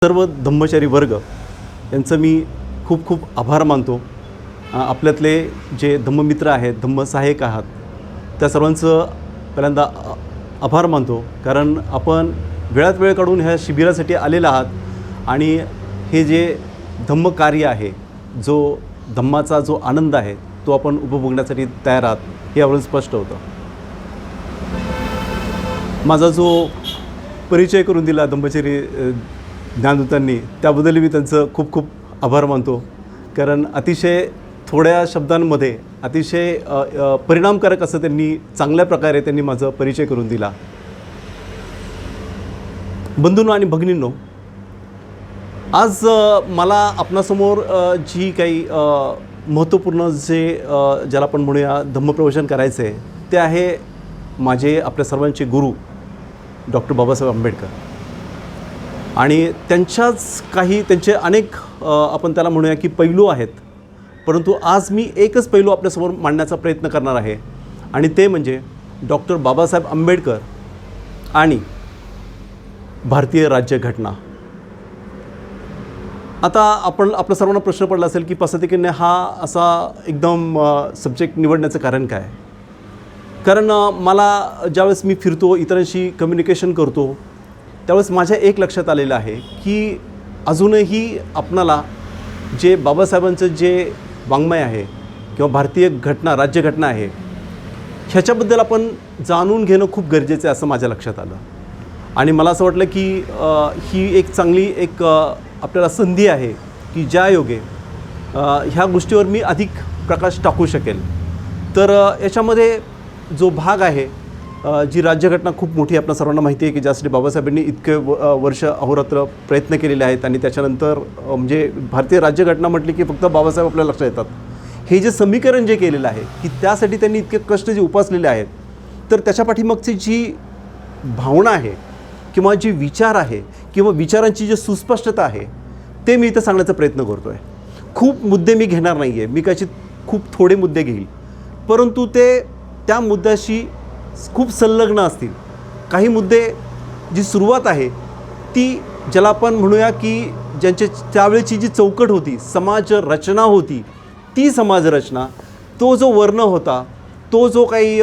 सर्व धम्मचारी वर्ग यांचं मी खूप खूप आभार मानतो. आपल्यातले जे धम्ममित्र आहेत, धम्मसहाय्यक आहात, त्या सर्वांचं पहिल्यांदा आभार मानतो. कारण आपण वेळात वेळ काढून ह्या शिबिरासाठी आलेला आहात आणि हे जे धम्मकार्य आहे, जो धम्माचा जो आनंद आहे, तो आपण उपभोगण्यासाठी तयार आहात हे यावरून स्पष्ट होतं. माझा जो परिचय करून दिला धम्मचरी ज्ञानदूतांनी, त्याबद्दल मी त्यांचं खूप खूप आभार मानतो. कारण अतिशय थोड्या शब्दांमध्ये अतिशय परिणामकारक असं त्यांनी चांगल्या प्रकारे त्यांनी माझा परिचय करून दिला. बंधूंनो आणि भगिनींनो, आज मला आपणासमोर जी काही महत्त्वपूर्ण ज्याला आपण म्हणूया धम्मप्रवचन करायचं आहे, ते आहे माझे आपल्या सर्वांचे गुरु डॉक्टर बाबासाहेब आंबेडकर. आणि त्यांचे अनेक आपण त्याला म्हणूया की पैलू आहेत, परंतु आज मी एकच पैलू आपल्यासमोर मांडण्याचा प्रयत्न करणार आहे आणि ते म्हणजे डॉक्टर बाबासाहेब आंबेडकर आणि भारतीय राज्यघटना. आता आपल्या सर्वांना प्रश्न पडला असेल की पसंतीने हा असा एकदम सब्जेक्ट निवडण्याचं कारण काय? कारण मला ज्यावेळेस मी फिरतो, इतरांशी कम्युनिकेशन करतो, त्यावेळेस माझ्या एक लक्षात आलेलं आहे की अजूनही आपणाला जे बाबासाहेबांचं जे वाङ्मय आहे किंवा भारतीय घटना, राज्यघटना आहे, ह्याच्याबद्दल आपण जाणून घेणं खूप गरजेचं आहे असं माझ्या लक्षात आलं. आणि मला असं वाटलं की ही एक चांगली आपल्याला संधी आहे की ज्या योगे ह्या गोष्टीवर मी अधिक प्रकाश टाकू शकेल. तर याच्यामध्ये जो भाग आहे, जी राज्यघटना खूप मोठी आपल्या सर्वांना माहिती आहे की ज्यासाठी बाबासाहेबांनी इतके वर्ष अहोरात्र प्रयत्न केलेले आहेत. आणि त्याच्यानंतर म्हणजे भारतीय राज्यघटना म्हटली की फक्त बाबासाहेब आपल्या लक्षात येतात. हे जे समीकरण जे केलेलं आहे की त्यासाठी त्यांनी इतके कष्ट जे उपासलेले आहेत, तर त्याच्या पाठीमागची जी भावना आहे किंवा जी विचार आहे किंवा विचारांची जी सुस्पष्टता आहे, ते मी इथं सांगण्याचा प्रयत्न करतो आहे. खूप मुद्दे मी घेणार नाही आहे, मी कदाचित खूप थोडे मुद्दे घेईल, परंतु ते त्या मुद्द्याशी खूप संलग्न असतील. काही मुद्दे जी सुरुवात आहे ती ज्याला आपण म्हणूया की त्यावेळेची जी चौकट होती, समाज रचना होती, ती समाजरचना, तो जो वर्ण होता, तो जो काही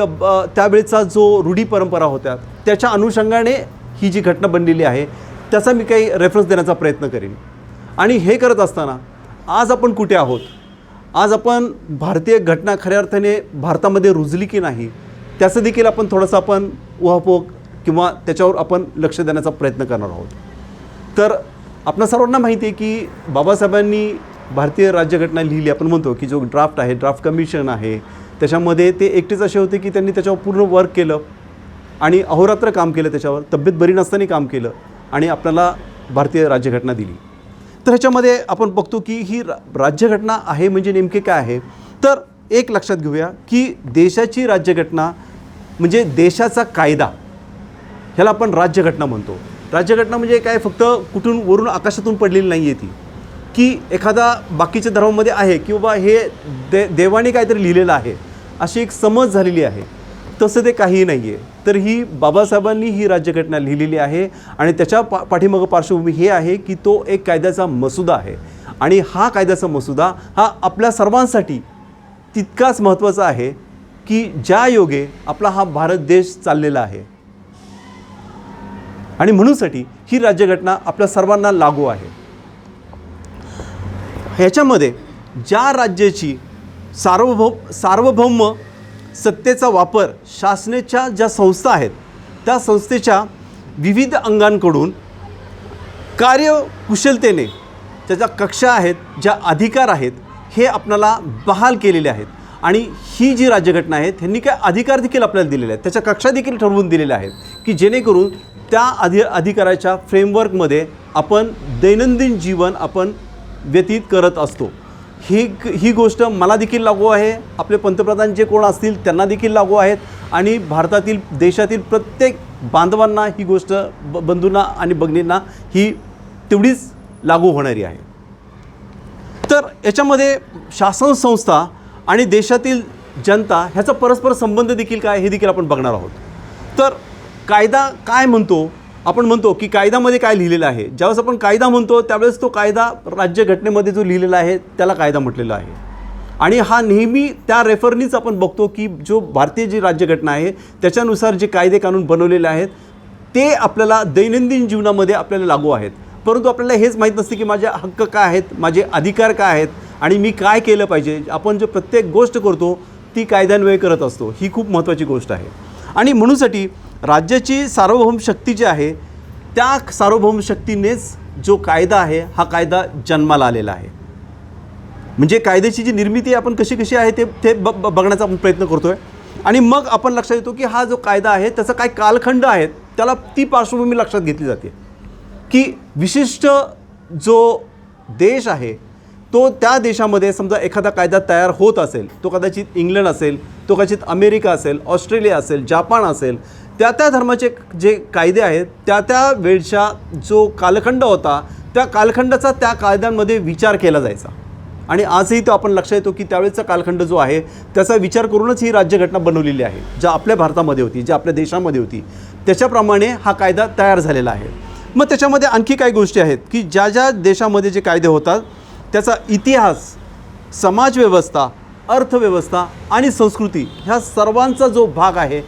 त्यावेळेचा जो रूढी परंपरा होत्या, त्याच्या अनुषंगाने ही जी घटना बनलेली आहे त्याचा मी काही रेफरन्स देण्याचा प्रयत्न करेन. आणि हे करत असताना आज आपण कुठे आहोत, आज आपण भारतीय घटना खऱ्या अर्थाने भारतामध्ये रुजली की नाही, त्याचं देखील आपण थोडंसं आपण उहापोह किंवा त्याच्यावर आपण लक्ष देण्याचा प्रयत्न करणार आहोत. तर आपल्या सर्वांना माहिती आहे की बाबासाहेबांनी भारतीय राज्यघटना लिहिली. आपण म्हणतो की जो ड्राफ्ट आहे, ड्राफ्ट कमिशन आहे, त्याच्यामध्ये ते एकटेच असे होते की त्यांनी त्याच्यावर पूर्ण वर्क केलं आणि अहोरात्र काम केलं, त्याच्यावर तब्येत बरी नसताना काम केलं आणि आपल्याला भारतीय राज्यघटना दिली. तर ह्याच्यामध्ये आपण बघतो की ही राज्यघटना आहे म्हणजे नेमके काय आहे. तर एक लक्षात घेऊया की देशाची राज्यघटना म्हणजे देशाचा कायदा, ह्याला आपण राज्यघटना म्हणतो. राज्यघटना म्हणजे काय, फक्त कुठून वरून आकाशातून पडलेली नाही आहे ती, की एखादा बाकीच्या धर्मामध्ये आहे की बाबा हे देवाने काहीतरी लिहिलेलं आहे अशी एक समज झालेली आहे. तसं ते काहीही नाही आहे. तर ही बाबासाहेबांनी ही राज्यघटना लिहिलेली आहे आणि त्याच्या पाठीमागं पार्श्वभूमी हे आहे की तो एक कायद्याचा मसुदा आहे आणि हा कायद्याचा मसुदा हा आपल्या सर्वांसाठी तितकाच महत्त्वाचा आहे की ज्या योगे आपला हा भारत देश चाललेला आहे. आणि म्हणूनसाठी ही राज्यघटना आपल्या सर्वांना लागू आहे. ह्याच्यामध्ये ज्या राज्याची सार्वभौम सत्तेचा वापर शासनाच्या ज्या संस्था आहेत, त्या संस्थेच्या विविध अंगांकडून कार्यकुशलतेने त्याच्या कक्षा आहेत, ज्या अधिकार आहेत, हे आपल्याला बहाल केलेले आहेत. आणि ही जी राज्यघटना आहे त्यांनी काय अधिकार देखील आपल्याला दिलेले आहेत, त्याच्या कक्षा देखील ठरवून दिलेल्या आहेत की जेणेकरून त्या अधिकाराच्या फ्रेमवर्कमध्ये आपण दैनंदिन जीवन आपण व्यतीत करत असतो. ही गोष्ट मला देखील लागू आहे, आपले पंतप्रधान जे कोण असतील त्यांना देखील लागू आहेत आणि भारतातील देशातील प्रत्येक बांधवांना ही गोष्ट, बंधूंना आणि भगिनींना ही तेवढीच लागू होणारी आहे. तर याच्यामध्ये शासन संस्था आणि देशातील जनता ह्याचा परस्पर संबंध देखील काय हे देखील आपण बघणार आहोत. तर कायदा काय म्हणतो आपण म्हणतो की कायद्यामध्ये काय लिहिलेलं आहे, ज्यावेळेस आपण कायदा म्हणतो त्यावेळेस तो कायदा राज्यघटनेमध्ये जो लिहिलेला आहे त्याला कायदा म्हटलेला आहे. आणि हा नेहमी त्या रेफरनीच आपण बघतो की जो भारतीय जी राज्यघटना आहे त्याच्यानुसार जे कायदे कानून बनवलेले आहेत ते आपल्याला दैनंदिन जीवनामध्ये आपल्याला लागू आहेत. परंतु आपल्याला हेच माहीत नसते की माझे हक्क काय आहेत, माझे अधिकार काय आहेत आणि मी काय केलं पाहिजे. आपण जो प्रत्येक गोष्ट करतो ती कायद्यान्वये करत असतो. ही खूप महत्त्वाची गोष्ट आहे. आणि म्हणूनसाठी राज्याची सार्वभौम शक्ती जी आहे त्या सार्वभौम शक्तीनेच जो कायदा आहे हा कायदा जन्माला आलेला आहे. म्हणजे कायद्याची जी निर्मिती आपण कशी आहे ते बघण्याचा आपण प्रयत्न करतो आहे. आणि मग आपण लक्षात येतो की हा जो कायदा आहे त्याचा काय कालखंड आहे त्याला ती पार्श्वभूमी लक्षात घेतली जाते की विशिष्ट जो देश आहे तो त्या देशामध्ये समजा एखादा कायदा तयार होत असेल, तो कदाचित इंग्लंड असेल, तो कदाचित अमेरिका असेल, ऑस्ट्रेलिया असेल, जापान असेल, त्या धर्माचे जे कायदे आहेत त्या वेळचा जो कालखंड होता त्या कालखंडाचा त्या कायद्यांमध्ये विचार केला जायचा. आणि आजही तो आपण लक्षात येतो की त्यावेळेचा कालखंड जो आहे त्याचा विचार करूनच ही राज्यघटना बनवलेली आहे. ज्या आपल्या भारतामध्ये होती, ज्या आपल्या देशामध्ये होती त्याच्याप्रमाणे हा कायदा तयार झालेला आहे. मग त्याच्यामध्ये आणखी काही गोष्टी आहेत की ज्या देशामध्ये जे कायदे होतात त्याचा इतिहास, समाजव्यवस्था, अर्थव्यवस्था आणि संस्कृती ह्या सर्वांचा जो भाग आहे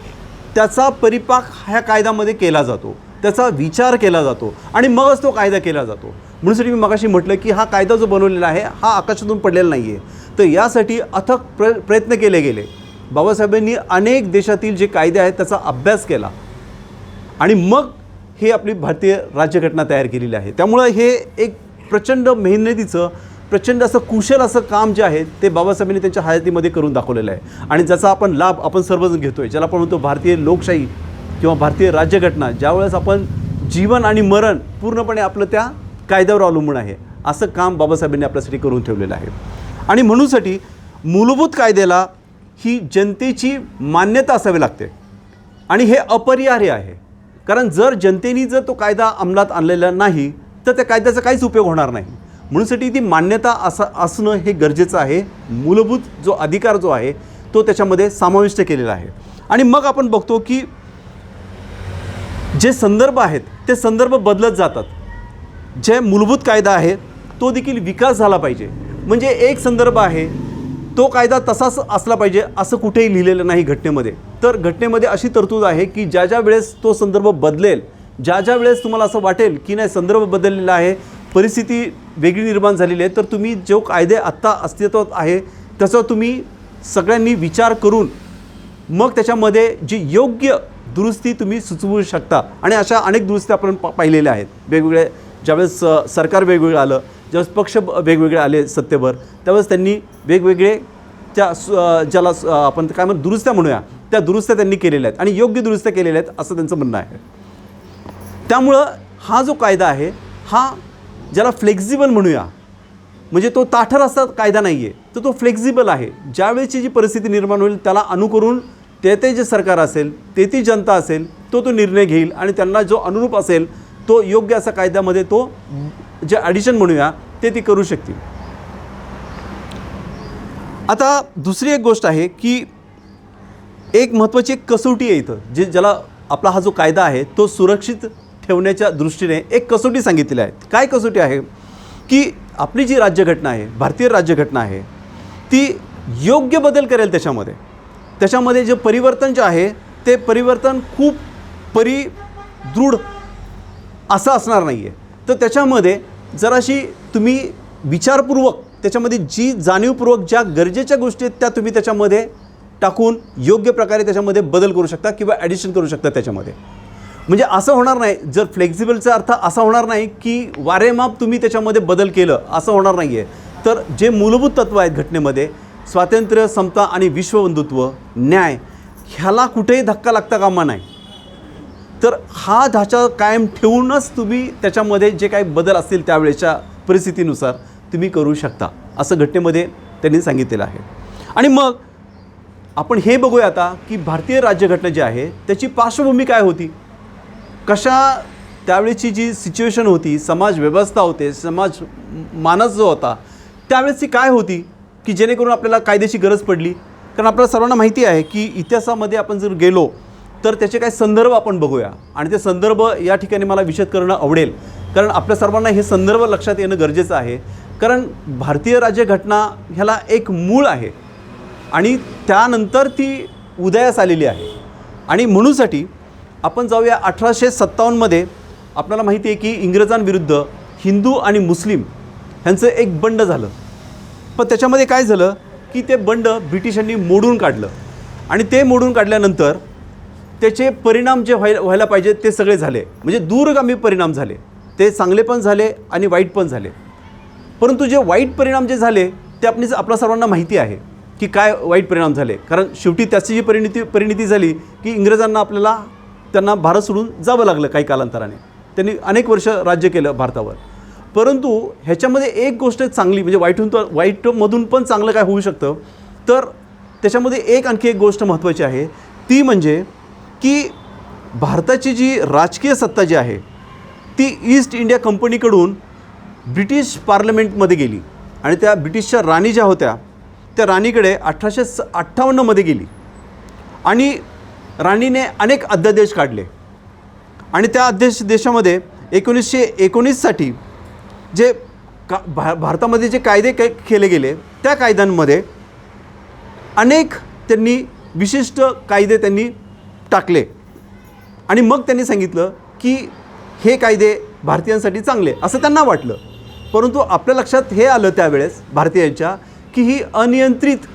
त्याचा परिपाक ह्या कायद्यामध्ये केला जातो, त्याचा विचार केला जातो आणि मगच तो कायदा केला जातो. म्हणूनसाठी मी मगाशी म्हटलं की हा कायदा जो बनवलेला आहे हा आकाशातून पडलेला नाही आहे. तर यासाठी अथक प्रयत्न केले गेले. बाबासाहेबांनी अनेक देशातील जे कायदे आहेत त्याचा अभ्यास केला आणि मग हे आपली भारतीय राज्यघटना तयार केलेली आहे. त्यामुळं हे एक प्रचंड मेहनतीचं, प्रचंड असं कुशल असं काम जे आहे ते बाबासाहेबांनी त्यांच्या हयातीमध्ये करून दाखवलेलं आहे. आणि ज्याचा आपण लाभ आपण सर्वजण घेतो आहे, ज्याला आपण म्हणतो भारतीय लोकशाही किंवा भारतीय राज्यघटना. ज्यावेळेस आपण जीवन आणि मरण पूर्णपणे आपलं त्या कायद्यावर अवलंबून आहे, असं काम बाबासाहेबांनी आपल्यासाठी करून ठेवलेलं आहे. आणि म्हणूनसाठी मूलभूत कायद्याला ही जनतेची मान्यता असावी लागते आणि हे अपरिहार्य आहे. कारण जर जनतेने जर तो कायदा अंमलात आणलेला नाही तर त्या कायद्याचा काहीच उपयोग होणार नाही. म्हणूनसाठी ती मान्यता असणं हे गरजेचं आहे. मूलभूत जो अधिकार जो आहे तो त्याच्यामध्ये समाविष्ट केलेला आहे. आणि मग आपण बघतो की जे संदर्भ आहेत ते संदर्भ बदलत जातात. जे मूलभूत कायदा आहे तो देखील विकास झाला पाहिजे. म्हणजे एक संदर्भ आहे तो कायदा तसाच असला पाहिजे असं कुठेही लिहिलेलं नाही घटनेमध्ये. तर घटनेमध्ये अशी तरतूद आहे की ज्या वेळेस तो संदर्भ बदलेल, ज्या वेळेस तुम्हाला असं वाटेल की नाही संदर्भ बदललेला आहे, परिस्थिती वेगळी निर्माण झालेली आहे, तर तुम्ही जो कायदे आत्ता अस्तित्वात आहे त्याचा तुम्ही सगळ्यांनी विचार करून मग त्याच्यामध्ये जी योग्य दुरुस्ती तुम्ही सुचवू शकता. आणि अशा अनेक दुरुस्ती आपण पाहिलेल्या आहेत. वेगवेगळे ज्यावेळेस सरकार वेगवेगळं आलं, ज्यावेळेस पक्ष वेगवेगळे आले सत्तेवर, त्यावेळेस त्यांनी वेगवेगळे त्या ज्याला आपण काय म्हणतो दुरुस्त्या म्हणूया, त्या दुरुस्त्या त्यांनी केलेल्या आहेत आणि योग्य दुरुस्त्या केलेल्या आहेत असं त्यांचं म्हणणं आहे. त्यामुळं हा जो कायदा आहे हा ज्याला फ्लेक्झिबल म्हणूया, म्हणजे तो ताठर असा कायदा नाही आहे, तर तो फ्लेक्झिबल आहे. ज्यावेळेची जी परिस्थिती निर्माण होईल त्याला अनुकरून ते जे सरकार असेल, ती जनता असेल, तो निर्णय घेईल आणि त्यांना जो अनुरूप असेल तो योग्य असा कायद्यामध्ये तो जे ॲडिशन म्हणूया ते करू शकतील. आता दुसरी एक गोष्ट आहे की एक महत्त्वाची एक कसोटी आहे इथं, ज्याला आपला हा जो कायदा आहे तो सुरक्षित ठेवण्याच्या दृष्टीने एक कसोटी सांगितलेली आहे. काय कसोटी आहे की आपली जी राज्यघटना आहे, भारतीय राज्यघटना आहे, ती योग्य बदल करेल त्याच्यामध्ये जे परिवर्तन जे आहे ते परिवर्तन खूप दृढ असं असणार नाही आहे. तर त्याच्यामध्ये जराशी तुम्ही विचारपूर्वक त्याच्यामध्ये जी जाणीवपूर्वक ज्या गरजेच्या गोष्टी आहेत त्या तुम्ही त्याच्यामध्ये टाकून योग्य प्रकारे त्याच्यामध्ये बदल करू शकता किंवा ॲडिशन करू शकता त्याच्यामध्ये. म्हणजे असं होणार नाही, जर फ्लेक्झिबलचा अर्थ असा होणार नाही की वारेमाप तुम्ही त्याच्यामध्ये बदल केलं असं होणार नाही आहे. तर जे मूलभूत तत्त्व आहेत घटनेमध्ये, स्वातंत्र्य, समता आणि विश्वबंधुत्व, न्याय, ह्याला कुठेही धक्का लागता कामा नाही. तर हा ढाचा कायम ठेवूनच तुम्ही त्याच्यामध्ये जे काही बदल असतील त्यावेळेच्या परिस्थितीनुसार तुम्ही करू शकता असं घटनेमध्ये त्यांनी सांगितलेलं आहे. आणि मग आपण हे बघूया आता की भारतीय राज्यघटना जी आहे त्याची पार्श्वभूमी काय होती, कशा त्यावेळेची जी सिच्युएशन होती, समाज व्यवस्था होते, समाज मानस जो होता त्यावेळेस ती काय होती की जेणेकरून आपल्याला कायद्याची गरज पडली. कारण आपल्याला सर्वांना माहिती आहे की इतिहासामध्ये आपण जर गेलो तर त्याचे काही संदर्भ आपण बघूया आणि ते संदर्भ या ठिकाणी मला विशद करणं आवडेल, कारण आपल्या सर्वांना हे संदर्भ लक्षात येणं गरजेचं आहे. कारण भारतीय राज्यघटना ह्याला एक मूळ आहे आणि त्यानंतर ती उदयास आलेली आहे. आणि म्हणूनसाठी आपण जाऊया 1857मध्ये. आपल्याला माहिती आहे की इंग्रजांविरुद्ध हिंदू आणि मुस्लिम ह्यांचं एक बंड झालं. पण त्याच्यामध्ये काय झालं की ते बंड ब्रिटिशांनी मोडून काढलं आणि ते मोडून काढल्यानंतर त्याचे परिणाम जे व्हायला पाहिजे ते सगळे झाले, म्हणजे दूरगामी परिणाम झाले. ते चांगले पण झाले आणि वाईट पण झाले. परंतु जे वाईट परिणाम जे झाले ते आपल्या सर्वांना माहिती आहे की काय वाईट परिणाम झाले. कारण शेवटी त्याची जी परिणिती झाली की इंग्रजांना त्यांना भारत सोडून जावं लागलं काही कालांतराने. त्यांनी अनेक वर्ष राज्य केलं भारतावर. परंतु ह्याच्यामध्ये एक गोष्ट चांगली, म्हणजे वाईटमधून पण चांगलं काय होऊ शकतं, तर त्याच्यामध्ये आणखी एक गोष्ट महत्त्वाची आहे. ती म्हणजे की भारताची जी राजकीय सत्ता जी आहे ती ईस्ट इंडिया कंपनीकडून ब्रिटिश पार्लमेंटमध्ये गेली आणि त्या ब्रिटिशच्या राणी ज्या होत्या त्या राणीकडे 1858मध्ये गेली आणि राणीने अनेक अध्यादेश काढले आणि त्या देशामध्ये 1919साठी जे भारतामध्ये जे कायदे केले गेले त्या कायद्यांमध्ये अनेक त्यांनी विशिष्ट कायदे त्यांनी टाकले आणि मग त्यांनी सांगितलं की हे कायदे भारतीयांसाठी चांगले असं त्यांना वाटलं. परंतु आपल्या लक्षात हे आलं त्यावेळेस भारतीयांच्या की ही अनियंत्रित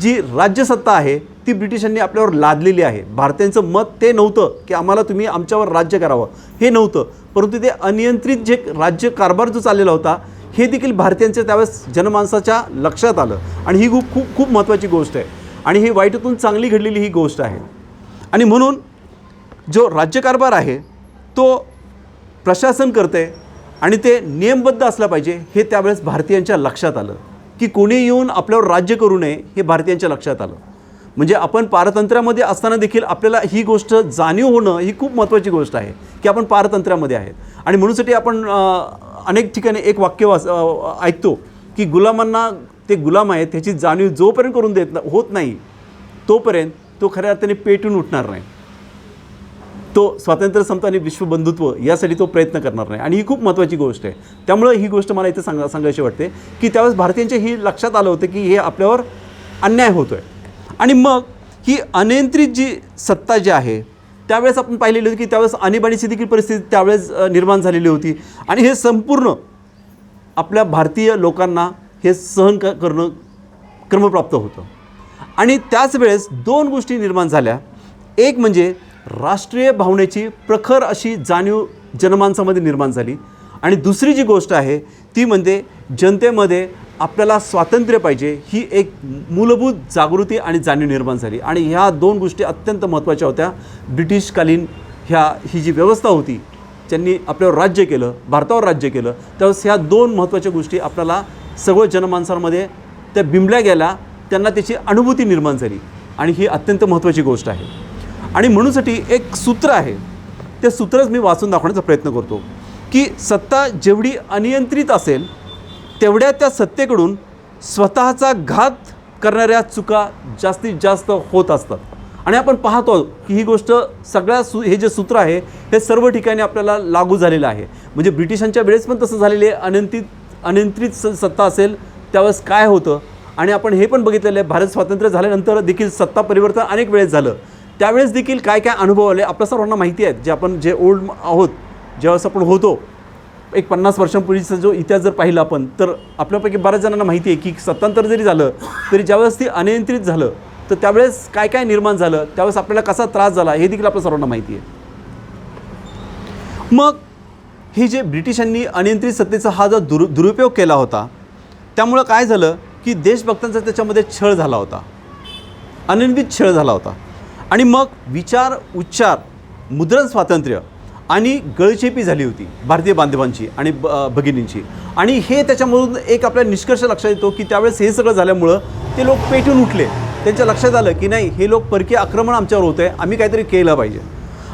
जी राज्यसत्ता आहे ती ब्रिटिशांनी आपल्यावर लादलेली आहे. भारतीयांचं मत ते नव्हतं की आम्हाला तुम्ही आमच्यावर राज्य करावं, हे नव्हतं. परंतु ते अनियंत्रित जे राज्य कारभार जो चाललेला होता हे देखील भारतीयांच्या त्यावेळेस जनमानसाच्या लक्षात आलं आणि ही खूप महत्त्वाची गोष्ट आहे आणि ही वाईटातून चांगली घडलेली ही गोष्ट आहे. आणि म्हणून जो राज्यकारभार आहे तो प्रशासन करते आणि ते नियमबद्ध असला पाहिजे हे त्यावेळेस भारतीयांच्या लक्षात आलं की कोणी येऊन आपल्यावर राज्य करू नये हे भारतीयांच्या लक्षात आलं. म्हणजे आपण पारतंत्र्यामध्ये असताना देखील आपल्याला ही गोष्ट जाणीव होणं ही खूप महत्त्वाची गोष्ट आहे की आपण पारतंत्र्यामध्ये आहेत. आणि म्हणूनसाठी आपण अनेक ठिकाणी एक वाक्य ऐकतो की गुलामांना ते गुलाम आहेत ह्याची जाणीव जोपर्यंत करून होत नाही तोपर्यंत तो खऱ्या अर्थाने पेटून उठणार नाही. तो स्वातंत्र्य समता आणि विश्वबंधुत्व यासाठी तो प्रयत्न करणार नाही आणि ही खूप महत्त्वाची गोष्ट आहे. त्यामुळे ही गोष्ट मला इथे सांगायची वाटते की त्यावेळेस भारतीयांच्या ही लक्षात आलं होतं की हे आपल्यावर अन्याय होतो आहे. आणि मग ही अनियंत्रित जी सत्ता जी आहे त्यावेळेस आपण पाहिलेली होती की त्यावेळेस आणीबाणीची देखील परिस्थिती त्यावेळेस निर्माण झालेली होती आणि हे संपूर्ण आपल्या भारतीय लोकांना हे सहन करणं क्रमप्राप्त होतं. आणि त्याच वेळेस दोन गोष्टी निर्माण झाल्या. एक म्हणजे राष्ट्रीय भावनेची प्रखर अशी जाणीव जनमानसामध्ये निर्माण झाली आणि दुसरी जी गोष्ट आहे ती म्हणजे जनतेमध्ये आपल्याला स्वातंत्र्य पाहिजे ही एक मूलभूत जागृती आणि जाणीव निर्माण झाली. आणि ह्या दोन गोष्टी अत्यंत महत्त्वाच्या होत्या. ब्रिटिशकालीन ही जी व्यवस्था होती ज्यांनी आपल्यावर राज्य केलं, भारतावर राज्य केलं, त्यावेळेस ह्या दोन महत्त्वाच्या गोष्टी आपल्याला सर्व जनमानसांमध्ये त्या बिंबल्या गेल्या, त्यांना त्याची अनुभूती निर्माण झाली आणि ही अत्यंत महत्त्वाची गोष्ट आहे. आणि म्हणूनसाठी एक सूत्र आहे, ते सूत्रच मी वाचून दाखवण्याचा प्रयत्न करतो की सत्ता जेवढी अनियंत्रित असेल तेवढ्या त्या सत्तेकडून स्वतःचा घात करणाऱ्या चुका जास्तीत जास्त होत असतात. आणि आपण पाहतो की ही गोष्ट हे जे सूत्र आहे हे सर्व ठिकाणी आपल्याला लागू झालेलं आहे. म्हणजे ब्रिटिशांच्या वेळेस पण तसं झालेलं आहे. अनियंत्रित सत्ता असेल त्यावेळेस काय होतं. आणि आपण हे पण बघितलेलं आहे भारत स्वातंत्र्य झाल्यानंतर देखील सत्ता परिवर्तन अनेक वेळेस झालं. त्यावेळेस देखील काय काय अनुभव आले आपल्या सर्वांना माहिती आहेत. जे आपण जे ओल्ड आहोत ज्यावेळेस आपण होतो एक 50 वर्षांपूर्वीचा जो इतिहास जर पाहिला आपण तर आपल्यापैकी बऱ्याच जणांना माहिती आहे की सत्तांतर जरी झालं तरी ज्यावेळेस ती अनियंत्रित झालं तर त्यावेळेस काय काय निर्माण झालं, त्यावेळेस आपल्याला कसा त्रास झाला हे देखील आपल्या सर्वांना माहिती आहे. मग हे जे ब्रिटिशांनी अनियंत्रित सत्तेचा हा जो दुरुपयोग केला होता त्यामुळं काय झालं की देशभक्तांचा त्याच्यामध्ये छळ झाला होता, अनियंत्रित छळ झाला होता. आणि मग विचार, उच्चार, मुद्रण स्वातंत्र्य आणि गळचेपी झाली होती भारतीय बांधवांची आणि भगिनींची. आणि हे त्याच्यामधून एक आपल्या निष्कर्ष लक्षात येतो की त्यावेळेस हे सगळं झाल्यामुळं ते लोक पेटून उठले. त्यांच्या लक्षात आलं की नाही, हे लोक परकीय आक्रमण आमच्यावर होतं आहे, आम्ही काहीतरी केलं पाहिजे.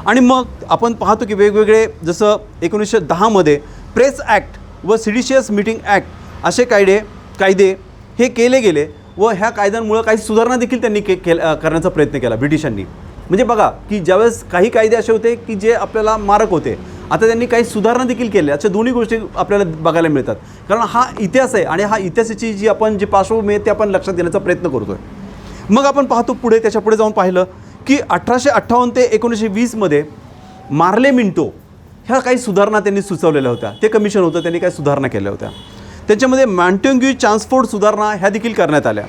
आणि मग आपण पाहतो की वेगवेगळे जसं 1910मध्ये प्रेस ॲक्ट व सिडिशियस मीटिंग ॲक्ट असे कायदे हे केले गेले व ह्या कायद्यांमुळं काही सुधारणा देखील त्यांनी करण्याचा प्रयत्न केला ब्रिटिशांनी. म्हणजे बघा की ज्यावेळेस काही कायदे असे होते की जे आपल्याला मारक होते, आता त्यांनी काही सुधारणा देखील केल्या. अशा दोन्ही गोष्टी आपल्याला बघायला मिळतात. कारण हा इतिहास आहे आणि हा इतिहासाची जी आपण जी पार्श्वभूमी आहे ते आपण लक्षात घेण्याचा प्रयत्न करतो आहे. मग आपण पाहतो पुढे, त्याच्या पुढे जाऊन पाहिलं की 1858 ते 1920मध्ये मार्ले मिंटो ह्या काही सुधारणा त्यांनी सुचवलेल्या होत्या. ते कमिशन होतं, त्यांनी काही सुधारणा केल्या होत्या. त्याच्यामध्ये मॉन्टेग्यू चान्सफोर्ड सुधारणा ह्या देखील करण्यात आल्या.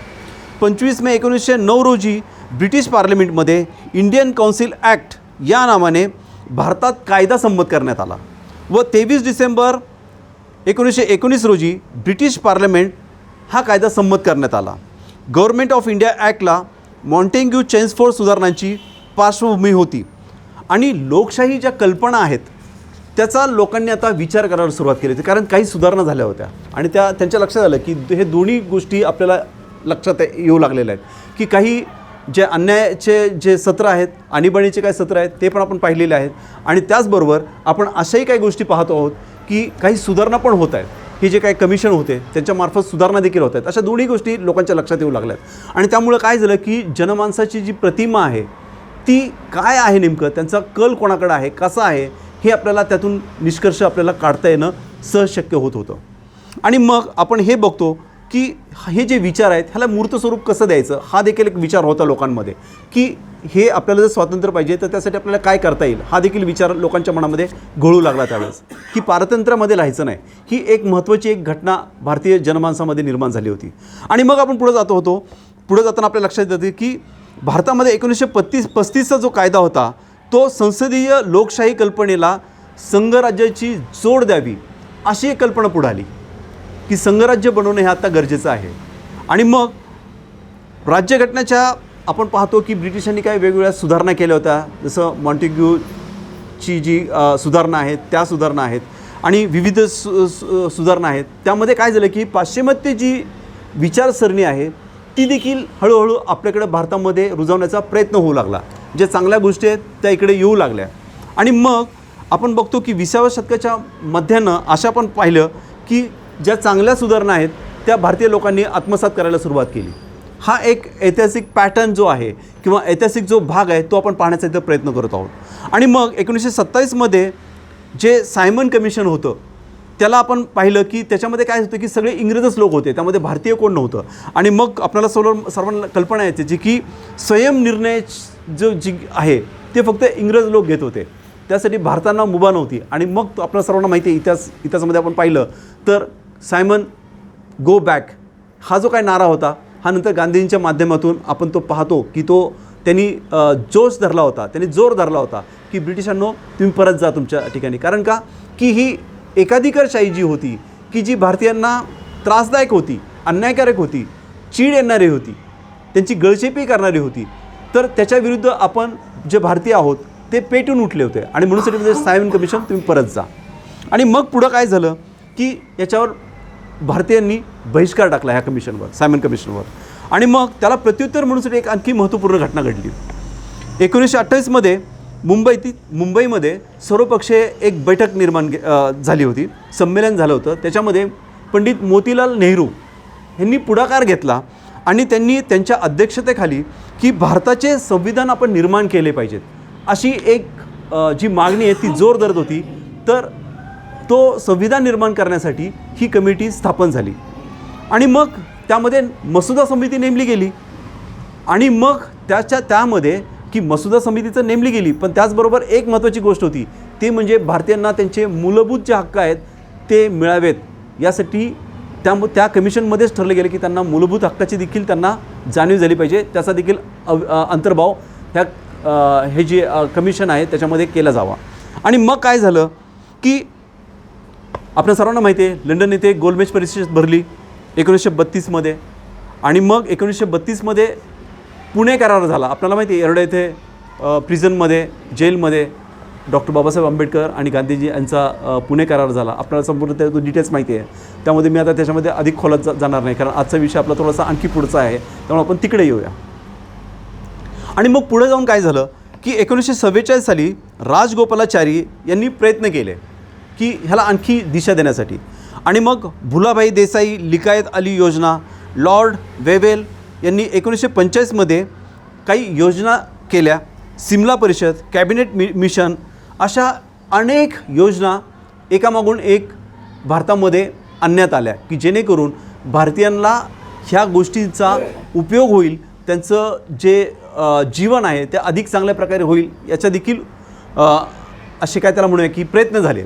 25 मे 1909 रोजी ब्रिटिश पार्लमेंटमध्ये इंडियन काउन्सिल ॲक्ट या नावाने भारतात कायदा संमत करण्यात आला व 23 डिसेंबर 1919 रोजी ब्रिटिश पार्लमेंट हा कायदा संमत करण्यात आला. गव्हर्नमेंट ऑफ इंडिया ॲक्टला मॉन्टेग्यू चान्सफोर्ड सुधारणांची पार्श्वभूमी होती आणि लोकशाही ज्या कल्पना आहेत त्याचा लोकांनी आता विचार करायला सुरुवात केली होती. कारण काही सुधारणा झाल्या होत्या आणि त्यांच्या लक्षात आलं की हे दोन्ही गोष्टी आपल्याला लक्षात येऊ लागलेल्या आहेत की काही जे अन्यायाचे जे सत्र आहेत, आणीबाणीचे काही सत्र आहेत ते पण आपण पाहिलेले आहेत आणि त्याचबरोबर आपण अशाही काही गोष्टी पाहतो आहोत की काही सुधारणा पण होत आहेत. हे जे काही कमिशन होते त्यांच्यामार्फत सुधारणा देखील होत आहेत. अशा दोन्ही गोष्टी लोकांच्या लक्षात येऊ लागल्यात आणि त्यामुळं काय झालं की जनमानसाची जी प्रतिमा आहे ती काय आहे, नेमकं त्यांचा कल कोणाकडे आहे, कसा आहे, हे आपल्याला त्यातून निष्कर्ष आपल्याला काढता येणं सहज शक्य होत होतं. आणि मग आपण हे बघतो की हे जे विचार आहेत ह्याला मूर्त स्वरूप कसं द्यायचं हा देखील एक विचार होता लोकांमध्ये की हे आपल्याला जर स्वातंत्र्य पाहिजे तर त्यासाठी आपल्याला काय करता येईल हा देखील विचार लोकांच्या मनामध्ये घोळू लागला त्यावेळेस की पारतंत्र्यामध्ये राहायचं नाही. ही एक महत्त्वाची एक घटना भारतीय जनमानसामध्ये निर्माण झाली होती. आणि मग आपण पुढे जातो होतो. पुढे जाताना आपल्या लक्षात येते की भारतामध्ये 1935चा जो कायदा होता तो संसदीय लोकशाही कल्पनेला संघराज्याची जोड द्यावी अशी एक कल्पना पुढे आली की संघराज्य बनवणं हे आता गरजेचं आहे. आणि मग राज्यघटनेच्या आपण पाहतो की ब्रिटिशांनी काही वेगवेगळ्या सुधारणा केल्या होत्या. जसं मॉन्टेग्यूची जी सुधारणा आहेत त्या सुधारणा आहेत आणि विविध सुधारणा आहेत. त्यामध्ये काय झालं की पाश्चिमात्य जी विचारसरणी आहे ती देखील हळूहळू आपल्याकडे भारतामध्ये रुजवण्याचा प्रयत्न होऊ लागला. ज्या चांगल्या गोष्टी आहेत त्या इकडे येऊ लागल्या. आणि मग आपण बघतो की 20व्या शतकाच्या मध्यानं अशा पण पाहिलं की ज्या चांगल्या सुधारणा आहेत त्या भारतीय लोकांनी आत्मसात करायला सुरुवात केली. हा एक ऐतिहासिक पॅटर्न जो आहे किंवा ऐतिहासिक जो भाग आहे तो आपण पाहण्याचा इथं प्रयत्न करत आहोत. आणि मग 1927मध्ये जे सायमन कमिशन होतं त्याला आपण पाहिलं की त्याच्यामध्ये काय होतं की सगळे इंग्रजच लोक होते, त्यामध्ये भारतीय कोण नव्हतं. आणि मग आपल्याला सर्वांना कल्पना येते जी की स्वयंनिर्णय जी आहे ते फक्त इंग्रज लोक घेत होते, त्यासाठी भारतांना मुभा नव्हती. आणि मग आपल्याला सर्वांना माहिती आहे इतिहासामध्ये आपण पाहिलं तर सायमन गो बॅक हा जो काय नारा होता हा नंतर गांधींच्या माध्यमातून आपण तो पाहतो की त्यांनी जोश धरला होता, त्यांनी जोर धरला होता की ब्रिटिशांनो तुम्ही परत जा तुमच्या ठिकाणी. कारण का की ही एकाधिकारशाही जी होती की जी भारतीयांना त्रासदायक होती, अन्यायकारक होती, चीड येणारी होती, त्यांची गळचेपी करणारी होती, तर त्याच्याविरुद्ध आपण जे भारतीय आहोत ते पेटून उठले होते. आणि म्हणून सायमन कमिशन तुम्ही परत जा. आणि मग पुढं काय झालं की याच्यावर भारतीयांनी बहिष्कार टाकला ह्या कमिशनवर, सायमन कमिशनवर. आणि मग त्याला प्रत्युत्तर म्हणून एक आणखी महत्त्वपूर्ण घटना घडली. 1928मध्ये मुंबईमध्ये सर्वपक्षीय एक बैठक निर्माण झाली होती, संमेलन झालं होतं. त्याच्यामध्ये पंडित मोतीलाल नेहरू यांनी पुढाकार घेतला आणि त्यांनी त्यांच्या अध्यक्षतेखाली की भारताचे संविधान आपण निर्माण केले पाहिजेत अशी एक जी मागणी आहे ती जोर धरत होती. तर तो संविधान निर्माण करण्यासाठी ही कमिटी स्थापन झाली आणि मग त्यामध्ये मसुदा समिती नेमली गेली. आणि मग त्यामध्ये की मसुदा समितीचं नेमली गेली, पण त्याचबरोबर एक महत्त्वाची गोष्ट होती ते म्हणजे भारतीयांना त्यांचे मूलभूत जे हक्क आहेत ते मिळावेत यासाठी त्या कमिशनमध्येच ठरले गेले की त्यांना मूलभूत हक्काची देखील त्यांना जाणीव झाली पाहिजे, त्याचा देखील अंतर्भाव हे जे कमिशन आहे त्याच्यामध्ये केला जावा. आणि मग काय झालं की आपल्या सर्वांना माहिती आहे लंडन येथे गोलमेज परिषद भरली 1932मध्ये. आणि मग 1932मध्ये पुणे करार झाला. आपल्याला माहिती आहे येरवडा येथे प्रिझनमध्ये जेलमध्ये डॉक्टर बाबासाहेब आंबेडकर आणि गांधीजी यांचा पुणे करार झाला. आपल्याला संपूर्ण त्यातून डिटेल्स माहिती आहे, त्यामध्ये मी आता त्याच्यामध्ये अधिक खोलात जाणार नाही कारण आजचा विषय आपला थोडासा आणखी पुढचा आहे, त्यामुळे आपण तिकडे येऊया. आणि मग पुढे जाऊन काय झालं की 1944 साली राजगोपालाचारी यांनी प्रयत्न केले की ह्याला आणखी दिशा देण्यासाठी. आणि मग भुलाभाई देसाई लिकायत अली योजना, लॉर्ड वेवेल यांनी 1945मध्ये काही योजना केल्या सिमला परिषद, कॅबिनेट मिशन अशा अनेक योजना एकामागून एक भारतामध्ये आणण्यात आल्या की जेणेकरून भारतीयांना ह्या गोष्टींचा उपयोग होईल, त्यांचं जे जीवन आहे ते अधिक चांगल्या प्रकारे होईल याच्या देखील असे काय त्याला म्हणूया की प्रयत्न झाले.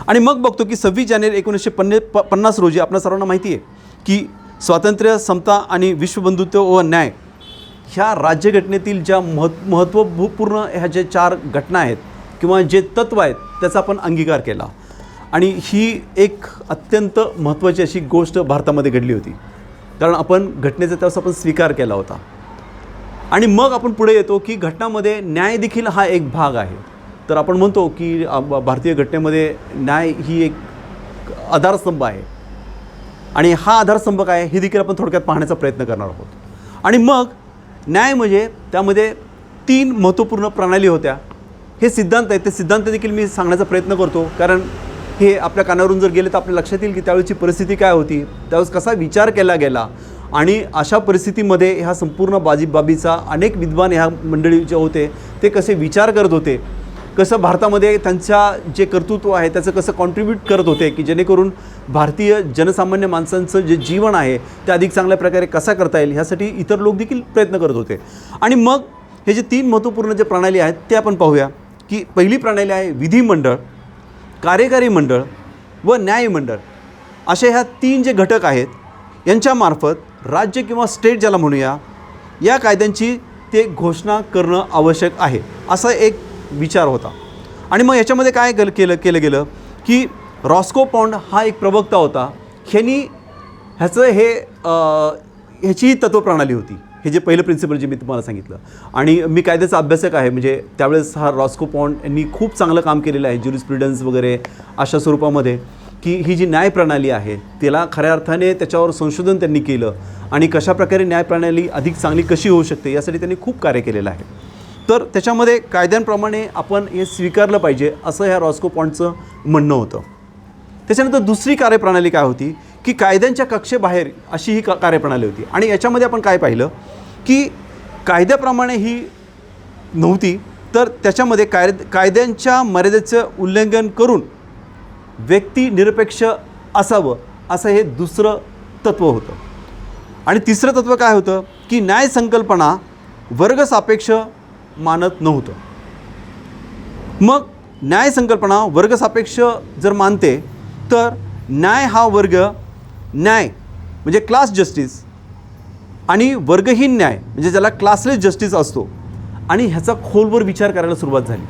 आणि मग बघतो की 26 जानेवारी 1950 रोजी आपल्या सर्वांना माहिती आहे की स्वातंत्र्य, समता आणि विश्वबंधुत्व व न्याय ह्या राज्यघटनेतील ज्या महत्त्वपूर्ण ह्या जे 4 घटना आहेत किंवा जे तत्त्व आहेत त्याचा आपण अंगीकार केला. आणि ही एक अत्यंत महत्त्वाची अशी गोष्ट भारतामध्ये घडली होती, कारण आपण घटनेचा त्यावेळेस आपण स्वीकार केला होता. आणि मग आपण पुढे येतो की घटनामध्ये न्याय देखील हा एक भाग आहे. तर आपण म्हणतो की भारतीय घटनेमध्ये न्याय ही एक आधारस्तंभ आहे. आणि हा आधारस्तंभ काय हे देखील आपण थोडक्यात पाहण्याचा प्रयत्न करणार आहोत. आणि मग न्याय म्हणजे त्यामध्ये 3 महत्त्वपूर्ण प्रणाली होत्या. हे सिद्धांत आहेत, ते सिद्धांत देखील मी सांगण्याचा प्रयत्न करतो, कारण हे आपल्या कानावरून जर गेले तर आपल्या लक्षात येईल की त्यावेळची परिस्थिती काय होती, त्यावेळेस कसा विचार केला गेला. आणि अशा परिस्थितीमध्ये ह्या संपूर्ण बाबीचा अनेक विद्वान ह्या मंडळी जे होते ते कसे विचार करत होते, कसं भारतामध्ये त्यांच्या जे कर्तृत्व आहे त्याचं कसं कॉन्ट्रीब्यूट करत होते की जेणेकरून भारतीय जनसामान्य माणसांचं जे जीवन आहे ते अधिक चांगल्या प्रकारे कसा करता येईल ह्यासाठी इतर लोक देखील प्रयत्न करत होते. आणि मग हे जे 3 महत्त्वपूर्ण जे प्रणाली आहेत ते आपण पाहूया की पहिली प्रणाली आहे विधिमंडळ, कार्यकारी मंडळ व न्यायमंडळ. असे ह्या 3 जे घटक आहेत यांच्यामार्फत राज्य किंवा स्टेट ज्याला म्हणूया या कायद्यांची ते घोषणा करणं आवश्यक आहे, असा एक विचार होता. आणि मग याच्यामध्ये काय केलं गेलं की रॉस्को पॉन्ड हा एक प्रवक्ता होता. ह्याची तत्त्वप्रणाली होती. हे जे पहिलं प्रिन्सिपल जे मी तुम्हाला सांगितलं. आणि मी कायद्याचा अभ्यासक आहे, म्हणजे त्यावेळेस हा रॉस्को पॉन्ड यांनी खूप चांगलं काम केलेलं आहे ज्युरिस्प्रुडन्स वगैरे अशा स्वरूपामध्ये, की ही जी न्यायप्रणाली आहे त्याला खऱ्या अर्थाने त्याच्यावर संशोधन त्यांनी केलं आणि कशाप्रकारे न्यायप्रणाली अधिक चांगली कशी होऊ शकते यासाठी त्यांनी खूप कार्य केलेलं आहे. तर त्याच्यामध्ये कायद्यांप्रमाणे आपण हे स्वीकारलं पाहिजे असं ह्या रॉस्को पॉन्डचं म्हणणं होतं. त्याच्यानंतर दुसरी कार्यप्रणाली काय होती की कायद्यांच्या कक्षेबाहेर अशी ही कार्यप्रणाली होती. आणि याच्यामध्ये आपण काय पाहिलं की कायद्याप्रमाणे ही नव्हती, तर त्याच्यामध्ये कायद्यांच्या मर्यादेचं उल्लंघन करून व्यक्तिनिरपेक्ष असावं असं हे दुसरं तत्त्व होतं. आणि तिसरं तत्त्व काय होतं की न्याय संकल्पना वर्गसापेक्ष मानत नव्हतं. मग न्याय संकल्पना वर्गसापेक्ष जर मानते तर न्याय हा वर्ग न्याय म्हणजे क्लास जस्टिस आणि वर्गहीन न्याय म्हणजे ज्याला क्लासलेस जस्टिस असतो. आणि ह्याचा खोलवर विचार करायला सुरुवात झाली.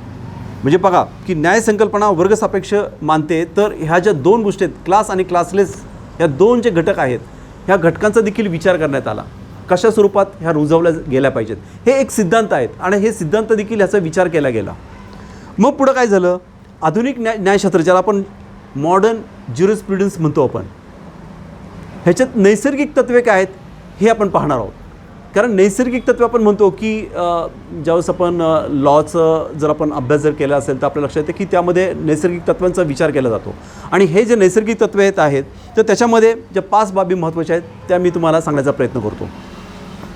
म्हणजे बघा की न्याय संकल्पना वर्गसापेक्ष मानते, तर ह्या ज्या 2 गोष्टी आहेत क्लास आणि क्लासलेस, ह्या 2 जे घटक आहेत ह्या घटकांचा देखील विचार करण्यात आला, कशा स्वरूपात ह्या रुजवल्या गेल्या पाहिजेत. हे एक सिद्धांत आहेत आणि हे सिद्धांत देखील ह्याचा विचार केला गेला. मग पुढं काय झालं, आधुनिक न्यायशास्त्र ज्याला आपण मॉडर्न ज्युरिस्प्रुडन्स म्हणतो आपण, ह्याच्यात नैसर्गिक तत्त्वे काय आहेत हे आपण पाहणार आहोत. कारण नैसर्गिक तत्त्वे आपण म्हणतो की ज्यावेळेस आपण लॉचं जर आपण अभ्यास जर केला असेल तर आपल्या लक्षात येते की त्यामध्ये नैसर्गिक तत्त्वांचा विचार केला जातो. आणि हे जे नैसर्गिक तत्त्वे आहेत तर त्याच्यामध्ये ज्या 5 बाबी महत्त्वाच्या आहेत त्या मी तुम्हाला सांगण्याचा प्रयत्न करतो.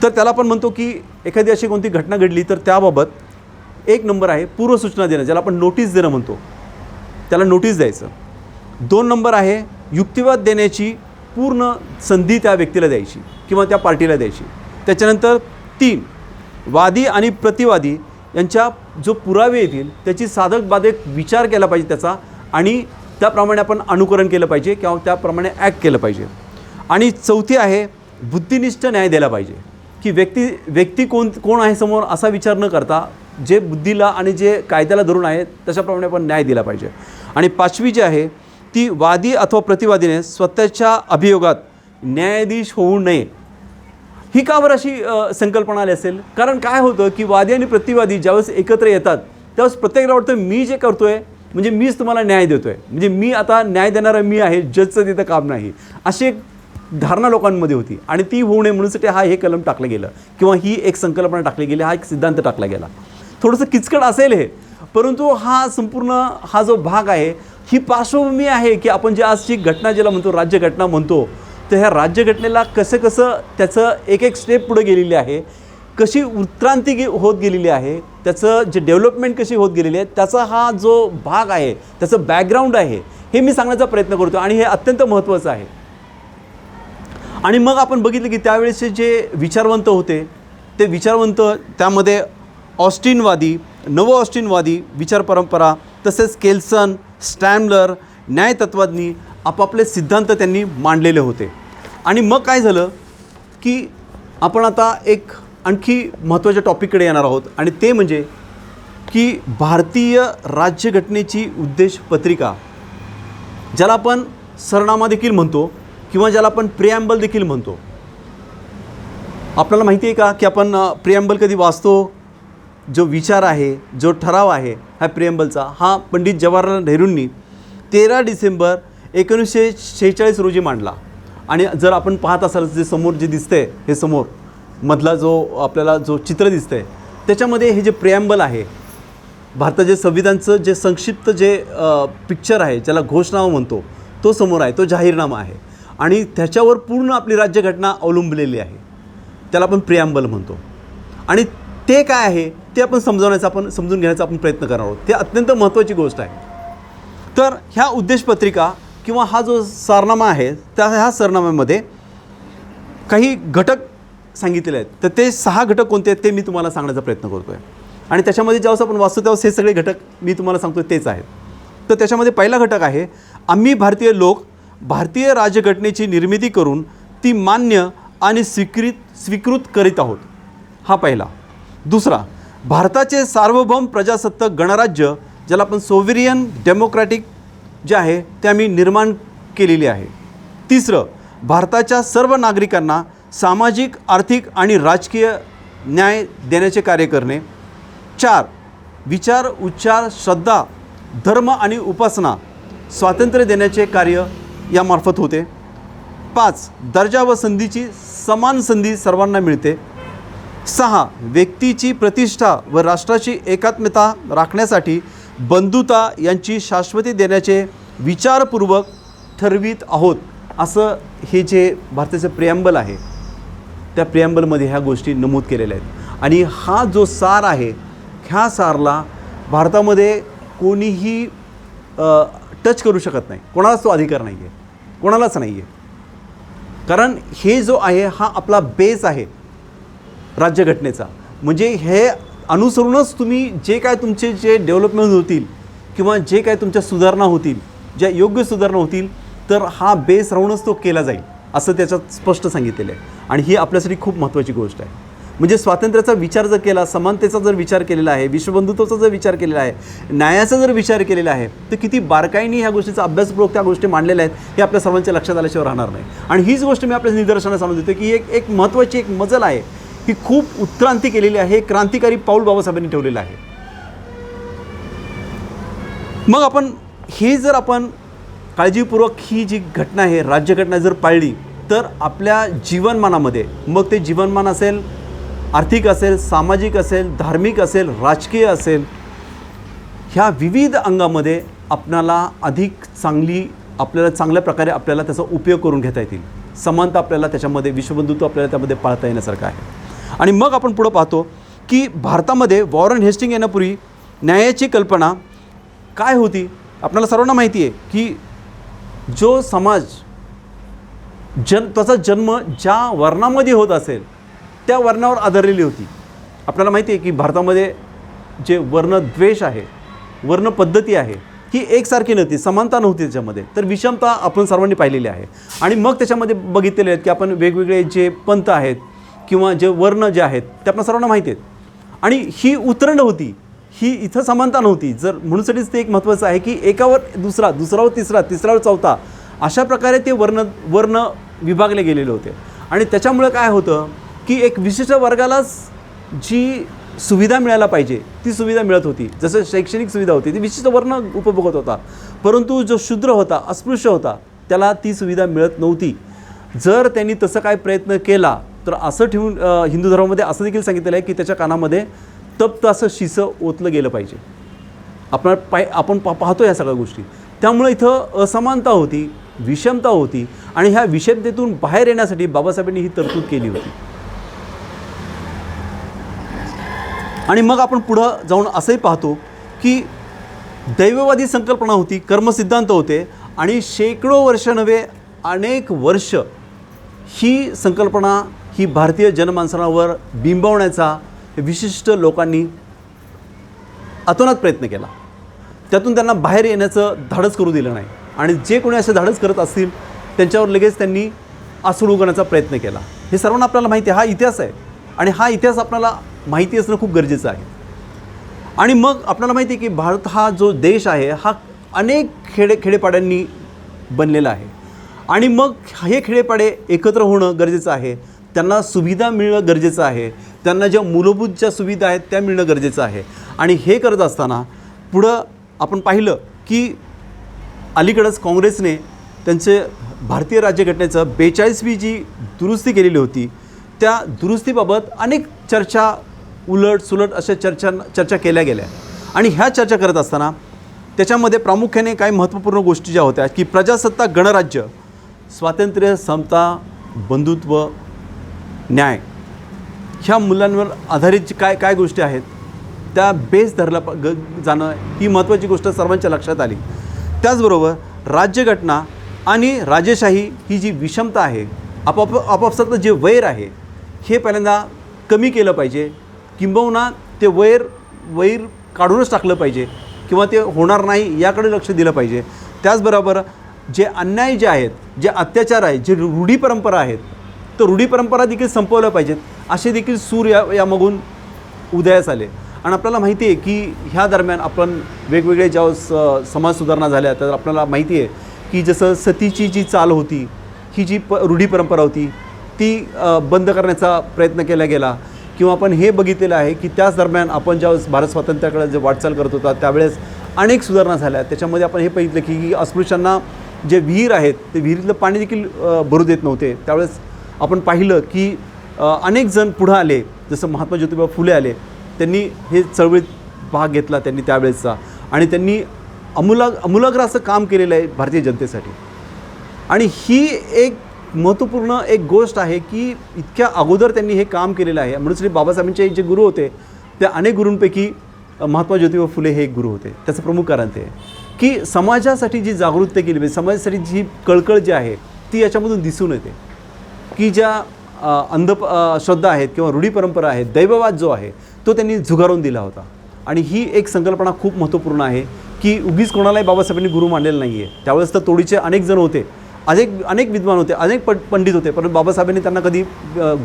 तर त्याला आपण म्हणतो की एखादी अशी कोणती घटना घडली तर त्याबाबत 1 नंबर आहे पूर्वसूचना देणं, ज्याला आपण नोटीस देणं म्हणतो, त्याला नोटीस द्यायचं. 2 नंबर आहे युक्तिवाद देण्याची पूर्ण संधी त्या व्यक्तीला द्यायची किंवा त्या पार्टीला द्यायची. त्याच्यानंतर 3 वादी आणि प्रतिवादी यांच्या जो पुरावे येतील त्याची साधक बाधक विचार केला पाहिजे त्याचा, आणि त्याप्रमाणे आपण अनुकरण केलं पाहिजे किंवा त्याप्रमाणे ॲक्ट केलं पाहिजे. आणि 4थी आहे बुद्धिनिष्ठ न्याय द्यायला पाहिजे, की व्यक्ती कोण आहे समोर असा विचार न करता जे बुद्धीला आणि जे कायद्याला धरून आहे तशाप्रमाणे आपण न्याय दिला पाहिजे. आणि 5वी जी आहे ती वादी अथवा प्रतिवादीने स्वतःच्या अभियोगात न्यायाधीश होऊ नये. ही का बरं अशी संकल्पना आली असेल, कारण काय होतं की वादी आणि प्रतिवादी ज्यावेळेस एकत्र येतात त्यावेळेस प्रत्येकाला वाटतं मी जे करतोय म्हणजे मीच तुम्हाला न्याय देतोय, म्हणजे मी आता न्याय देणारा मी आहे, जजचं तिथं काम नाही, अशी एक धारणा लोकांमध्ये होती. आणि ती होऊ नये म्हणूनसाठी हे कलम टाकलं गेलं किंवा ही एक संकल्पना टाकली गेली, हा एक सिद्धांत टाकला गेला. थोडंसं किचकट असेल हे, परंतु हा संपूर्ण हा जो भाग आहे ही पार्श्वभूमी आहे की आपण जे आजची घटना ज्याला म्हणतो राज्यघटना म्हणतो, तर ह्या राज्यघटनेला कसं त्याचं एक स्टेप पुढे गेलेली आहे कशी उत्क्रांती होत गेलेली आहे, त्याचं जे डेव्हलपमेंट कशी होत गेलेली आहे, त्याचा हा जो भाग आहे, त्याचं बॅकग्राऊंड आहे, हे मी सांगण्याचा प्रयत्न करतो आणि हे अत्यंत महत्त्वाचं आहे. आणि मग आपण बघितलं की त्यावेळेसचे जे विचारवंत होते ते विचारवंत, त्यामध्ये ऑस्टिनवादी, नव ऑस्टिनवादी विचार परंपरा, तसेच केल्सन, स्टॅमलर, न्यायतत्त्वज्ञ आपापले सिद्धांत त्यांनी मांडलेले होते. आणि मग काय झालं की आपण आता एक आणखी महत्त्वाच्या टॉपिककडे येणार आहोत आणि ते म्हणजे की भारतीय राज्यघटनेची उद्देश पत्रिका, ज्याला आपण सरनामा देखील म्हणतो किंवा ज्याला आपण प्रिॲम्बल देखील म्हणतो. आपल्याला माहिती आहे का की आपण प्रिॲम्बल कधी वाचतो? जो विचार आहे, जो ठराव आहे ह्या प्रिॲम्बलचा, हा पंडित जवाहरलाल नेहरूंनी 13 डिसेंबर 1946 रोजी मांडला. आणि जर आपण पाहत असाल जे समोर जे दिसतंय, हे समोर मधला जो आपल्याला जो चित्र दिसतंय, त्याच्यामध्ये हे जे प्रिॲम्बल आहे, भारताचे संविधानचं जे संक्षिप्त जे पिक्चर आहे, ज्याला घोषणामा म्हणतो, तो समोर आहे, तो जाहीरनामा आहे. आणि त्याच्यावर पूर्ण आपली राज्यघटना अवलंबलेली आहे. त्याला आपण प्रिॲम्बल म्हणतो. आणि ते काय आहे ते आपण समजून घेण्याचा आपण प्रयत्न करणार आहोत. ते अत्यंत महत्त्वाची गोष्ट आहे. तर ह्या उद्देशपत्रिका किंवा हा जो सरनामा आहे, त्या ह्या सरनाम्यामध्ये काही घटक सांगितलेले आहेत. तर ते 6 घटक कोणते आहेत ते मी तुम्हाला सांगण्याचा प्रयत्न करतो आहे. आणि त्याच्यामध्ये जेव्हा आपण वाचतो तेव्हा हे सगळे घटक मी तुम्हाला सांगतो तेच आहेत. तर त्याच्यामध्ये पहिला घटक आहे, आम्ही भारतीय लोक भारतीय राज्यघटनेची निर्मिती करून ती मान्य आणि स्वीकृत करीत आहोत. हा पहिला. दुसरा, भारताचे सार्वभौम प्रजासत्ताक गणराज्य, ज्याला आपण सोव्हिरियन डेमोक्रॅटिक जे आहे ते आम्ही निर्माण केलेली आहे. तिसरं, भारताच्या सर्व नागरिकांना सामाजिक, आर्थिक आणि राजकीय न्याय देण्याचे कार्य करणे. 4, विचार, उच्चार, श्रद्धा, धर्म आणि उपासना स्वातंत्र्य देण्याचे कार्य यामार्फत होते. 5, दर्जा व संधीची समान संधी सर्वांना मिळते. 6, व्यक्तीची प्रतिष्ठा व राष्ट्राची एकात्मता राखण्यासाठी बंधुता यांची शाश्वती देण्याचे विचारपूर्वक ठरवित आहोत. असं हे जे भारताचं प्रिॲम्बल आहे, त्या प्रिॲम्बलमध्ये ह्या गोष्टी नमूद केलेल्या आहेत. आणि हा जो सार आहे, ह्या सारला भारतामध्ये कोणीही टच करू शकत नाही. कोणालाच तो अधिकार नाही आहे, कोणालाच नाही आहे. कारण हे जो आहे हा आपला बेस आहे राज्यघटनेचा. म्हणजे हे अनुसरूनच तुम्ही जे काय तुमचे जे डेव्हलपमेंट होतील किंवा जे काय तुमच्या सुधारणा होतील, ज्या योग्य सुधारणा होतील, तर हा बेस राहूनच तो केला जाईल असं त्याच्यात स्पष्ट सांगितलेलं आहे. आणि ही आपल्यासाठी खूप महत्त्वाची गोष्ट आहे. म्हणजे स्वातंत्र्याचा विचार जर केला, समानतेचा जर विचार केलेला आहे, विश्वबंधुत्वाचा जर विचार केलेला आहे, न्यायाचा जर विचार केलेला आहे, तर किती बारकाईने ह्या गोष्टीचा अभ्यासपूर्वक त्या गोष्टी मांडलेल्या आहेत हे आपल्या सर्वांच्या लक्षात आल्याशिवाय राहणार नाही. आणि हीच गोष्ट मी आपल्या निदर्शनास आणून देतो की एक महत्त्वाची एक मजल आहे, ही खूप उत्क्रांती केलेली आहे, क्रांतिकारी पाऊल बाबासाहेबांनी ठेवलेलं आहे. मग आपण हे जर आपण काळजीपूर्वक ही जी घटना आहे, राज्यघटना जर पाळली, तर आपल्या जीवनमानामध्ये, मग ते जीवनमान असेल, आर्थिक असेल, सामाजिक असेल, धार्मिक असेल, राजकीय असेल, ह्या विविध अंगामध्ये आपल्याला अधिक चांगल्या प्रकारे आपल्याला त्याचा उपयोग करून घेता येतील. समानता आपल्याला त्याच्यामध्ये, विश्वबंधुत्व आपल्याला त्यामध्ये पाळता येण्यासारखं आहे. आणि मग आपण पुढं पाहतो की भारतामध्ये वॉरेन हेस्टिंग येण्यापूर्वी न्यायाची कल्पना काय होती. आपल्याला सर्वांना माहिती आहे की जो समाज त्याचा जन्म ज्या वर्णामध्ये होत असेल त्या वर्णावर आधारलेली होती. आपल्याला माहिती आहे की भारतामध्ये जे वर्णद्वेष आहे, वर्णपद्धती आहे, ही एकसारखी नव्हती, समानता नव्हती त्याच्यामध्ये, तर विषमता आपण सर्वांनी पाहिलेली आहे. आणि मग त्याच्यामध्ये बघितलेले आहेत की आपण वेगवेगळे जे पंथ आहेत किंवा जे वर्ण जे आहेत ते आपल्या सर्वांना माहिती आहेत. आणि ही उतरंड होती, ही इथं समानता नव्हती. जर म्हणूनसाठीच ते एक महत्त्वाचं आहे की एकावर दुसरा, दुसरावर तिसरा, तिसरावर चौथा, अशा प्रकारे ते वर्ण विभागले गेलेले होते. आणि त्याच्यामुळे काय होतं की एक विशिष्ट वर्गालाच जी सुविधा मिळायला पाहिजे ती सुविधा मिळत होती. जसं शैक्षणिक सुविधा होती ती विशिष्ट वर्ण उपभोगत होता, परंतु जो शूद्र होता, अस्पृश्य होता, त्याला ती सुविधा मिळत नव्हती. जर त्यांनी तसं काय प्रयत्न केला तर असं ठेवून हिंदू धर्मामध्ये असं देखील सांगितलेलं आहे की त्याच्या कानामध्ये तप्त असं शिसं ओतलं गेलं पाहिजे. आपण पाहतो या सगळ्या गोष्टी. त्यामुळे इथं असमानता होती, विषमता होती. आणि ह्या विषमतेतून बाहेर येण्यासाठी बाबासाहेबांनी ही तरतूद केली होती. आणि मग आपण पुढं जाऊन असंही पाहतो की दैववादी संकल्पना होती, कर्मसिद्धांत होते आणि शेकडो वर्ष नव्हे अनेक वर्ष ही संकल्पना ही भारतीय जनमानसावर बिंबवण्याचा विशिष्ट लोकांनी अतोनात प्रयत्न केला. त्यातून त्यांना बाहेर येण्याचं धाडस करू दिलं नाही आणि जे कोणी असे धाडस करत असतील त्यांच्यावर लगेच त्यांनी आसूड उगवण्याचा प्रयत्न केला. हे सर्वांना आपल्याला माहिती आहे, हा इतिहास आहे आणि हा इतिहास आपल्याला माहिती असणं खूप गरजेचं आहे. आणि मग आपल्याला माहिती आहे की भारत हा जो देश आहे हा अनेक खेडेपाड्यांनी बनलेला आहे आणि मग हे खेडेपाडे एकत्र होणं गरजेचं आहे, त्यांना सुविधा मिळणं गरजेचं आहे, त्यांना ज्या मूलभूत ज्या सुविधा आहेत त्या मिळणं गरजेचं आहे. आणि हे करत असताना पुढं आपण पाहिलं की अलीकडंच काँग्रेसने त्यांचे भारतीय राज्यघटनेचं 42वी जी दुरुस्ती केलेली होती त्या दुरुस्तीबाबत अनेक चर्चा उलट सुलट अशा चर्चा केल्या गेल्या. आणि ह्या चर्चा करत असताना त्याच्यामध्ये प्रामुख्याने काही महत्त्वपूर्ण गोष्टी ज्या होत्या की प्रजासत्ताक गणराज्य, स्वातंत्र्य, समता, बंधुत्व, न्याय ह्या मूल्यांवर आधारित काय काय गोष्टी आहेत त्या बेस धरला जाणं ही महत्त्वाची गोष्ट सर्वांच्या लक्षात आली. त्याचबरोबर राज्यघटना आणि राजेशाही ही जी विषमता आहे, आपापसातलं जे वैर आहे हे पहिल्यांदा कमी केलं पाहिजे, किंबहुना ते वैर काढूनच टाकलं पाहिजे किंवा ते होणार नाही याकडे लक्ष दिलं पाहिजे. त्याचबरोबर जे अन्याय जे आहेत, जे अत्याचार आहेत, जे रूढी परंपरा आहेत तर रूढी परंपरा देखील संपवल्या पाहिजेत असे देखील सूर यामागून उदयास आले. आणि आपल्याला माहिती आहे की ह्या दरम्यान आपण वेगवेगळे ज्या समाज सुधारणा झाल्या तर आपल्याला माहिती आहे की जसं सतीची जी चाल होती, ही जी रूढी परंपरा होती ती बंद करण्याचा प्रयत्न केला गेला. किंवा आपण हे बघितलेलं आहे की त्याच दरम्यान आपण ज्यावेळेस भारत स्वातंत्र्याकडे जे वाटचाल करत होता त्यावेळेस अनेक सुधारणा झाल्या. त्याच्यामध्ये आपण हे बघितलं की अस्पृश्यांना जे विहीर आहेत ते विहिरीतलं पाणी देखील भरू देत नव्हते. त्यावेळेस आपण पाहिलं की अनेक जण पुढं आले, जसं महात्मा ज्योतिबा फुले आले, त्यांनी हे चळवळीत भाग घेतला त्यांनी त्यावेळेसचा आणि त्यांनी अमूलाग्र असं काम केलेलं आहे भारतीय जनतेसाठी. आणि ही एक महत्त्वपूर्ण एक गोष्ट आहे की इतक्या अगोदर त्यांनी हे काम केलेलं आहे. म्हणून श्री बाबासाहेबांचे जे गुरु होते त्या अनेक गुरूंपैकी महात्मा ज्योतिबा फुले हे एक गुरु होते. त्याचं प्रमुख कारण ते की समाजासाठी जी जागृती केली पाहिजे, समाजासाठी जी कळकळ जी आहे ती याच्यामधून दिसून येते की ज्या अंधश्रद्धा आहेत किंवा रूढी परंपरा आहेत, दैववाद जो आहे तो त्यांनी झुगारून दिला होता. आणि ही एक संकल्पना खूप महत्त्वपूर्ण आहे की उगीच कोणालाही बाबासाहेबांनी गुरु मानलेलं नाही आहे. त्यावेळेस तर तोडीचे अनेक जण होते, अनेक विद्वान होते, अनेक पंडित होते, परंतु बाबासाहेबांनी त्यांना कधी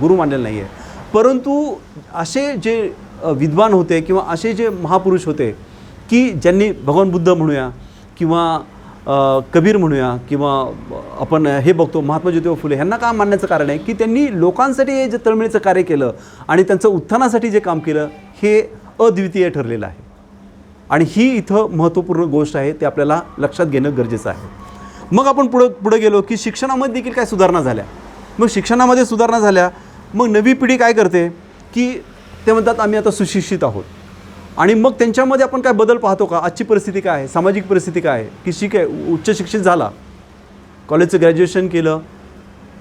गुरु मानलेलं नाही आहे. परंतु असे जे विद्वान होते किंवा असे जे महापुरुष होते की ज्यांनी भगवान बुद्ध म्हणूया किंवा कबीर म्हणूया किंवा आपण हे बघतो महात्मा ज्योतिबा फुले, ह्यांना काम मानण्याचं कारण आहे की त्यांनी लोकांसाठी हे जे तळमळीचं कार्य केलं आणि त्यांचं उत्थानासाठी जे काम केलं हे अद्वितीय ठरलेलं आहे. आणि ही इथं महत्त्वपूर्ण गोष्ट आहे, ते आपल्याला लक्षात घेणं गरजेचं आहे. मग आपण पुढे गेलो की शिक्षणामध्ये देखील काय सुधारणा झाल्या. मग शिक्षणामध्ये सुधारणा झाल्या, मग नवी पिढी काय करते की ते म्हणतात आम्ही आता सुशिक्षित आहोत. आणि मग त्यांच्यामध्ये आपण काय बदल पाहतो का? आजची परिस्थिती काय आहे, सामाजिक परिस्थिती काय आहे की शिक आहे, उच्च शिक्षित झाला, कॉलेजचं ग्रॅज्युएशन केलं,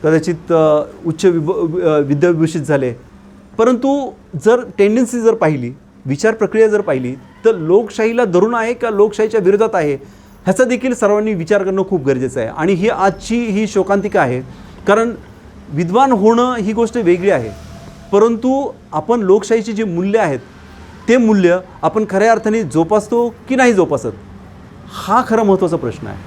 कदाचित उच्च विद्याविभूषित झाले, परंतु जर टेंडन्सी जर पाहिली, विचार प्रक्रिया जर पाहिली तर लोकशाहीला धरून आहे का लोकशाहीच्या विरोधात आहे ह्याचा देखील सर्वांनी विचार करणं खूप गरजेचं आहे. आणि ही आजची ही शोकांतिका आहे, कारण विद्वान होणं ही गोष्ट वेगळी आहे, परंतु आपण लोकशाहीची जी मूल्य आहेत ते मूल्य आपण खऱ्या अर्थाने जोपासतो की नाही जोपासत, हा खरा महत्त्वाचा प्रश्न आहे.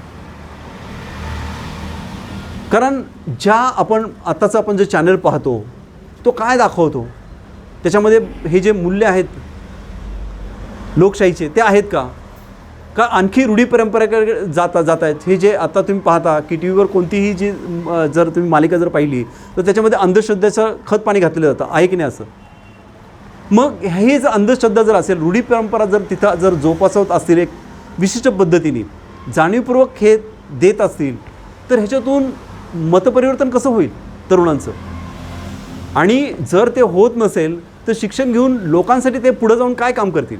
कारण ज्या आताचा आपण जे चॅनल पाहतो तो काय दाखवतो, त्याच्यामध्ये हे जे मूल्य आहेत लोकशाहीचे ते आहेत का आणखी रूढी परंपरेकडे जात आहेत. हे जे आता तुम्ही पाहता की टी व्हीवर कोणतीही जी जर तुम्ही मालिका जर पाहिली तर त्याच्यामध्ये अंधश्रद्धेचं खत पाणी घातलं जातं, आहे की नाही असं. मग हे जर अंधश्रद्धा जर असेल, रूढी परंपरा जर तिथं जर जोपासवत असतील एक विशिष्ट पद्धतीने जाणीवपूर्वक हे देत असतील तर ह्याच्यातून मतपरिवर्तन कसं होईल तरुणांचं. आणि जर ते होत नसेल तर शिक्षण घेऊन लोकांसाठी ते पुढं जाऊन काय काम करतील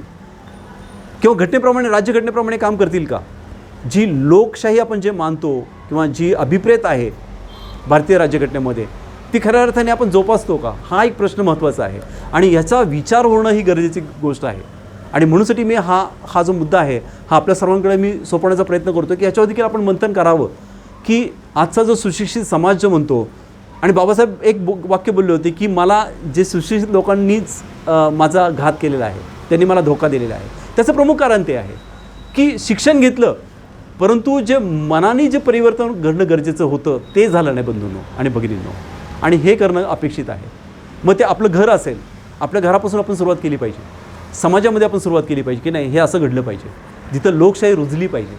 किंवा घटनेप्रमाणे राज्यघटनेप्रमाणे काम करतील का? जी लोकशाही आपण जे मानतो किंवा जी अभिप्रेत आहे भारतीय राज्यघटनेमध्ये ती खऱ्या अर्थाने आपण जोपासतो का, हा एक प्रश्न महत्त्वाचा आहे आणि याचा विचार होणं ही गरजेची गोष्ट आहे. आणि म्हणूनसाठी मी हा जो मुद्दा आहे हा आपल्या सर्वांकडे मी सोपवण्याचा प्रयत्न करतो की याच्यावर देखील आपण मंथन करावं की आजचा जो सुशिक्षित समाज जो म्हणतो, आणि बाबासाहेब एक वाक्य बोलले होते की मला जे सुशिक्षित लोकांनीच माझा घात केलेला आहे, त्यांनी मला धोका दिलेला आहे. त्याचं प्रमुख कारण ते आहे की शिक्षण घेतलं परंतु जे मनाने जे परिवर्तन घडणं गरजेचं होतं ते झालं नाही बंधूंनो आणि भगिनींनो, आणि हे करणं अपेक्षित आहे. मग ते आपलं घर असेल, आपल्या घरापासून आपण सुरुवात केली पाहिजे, समाजामध्ये आपण सुरुवात केली पाहिजे की नाही हे असं घडलं पाहिजे, जिथं लोकशाही रुजली पाहिजे.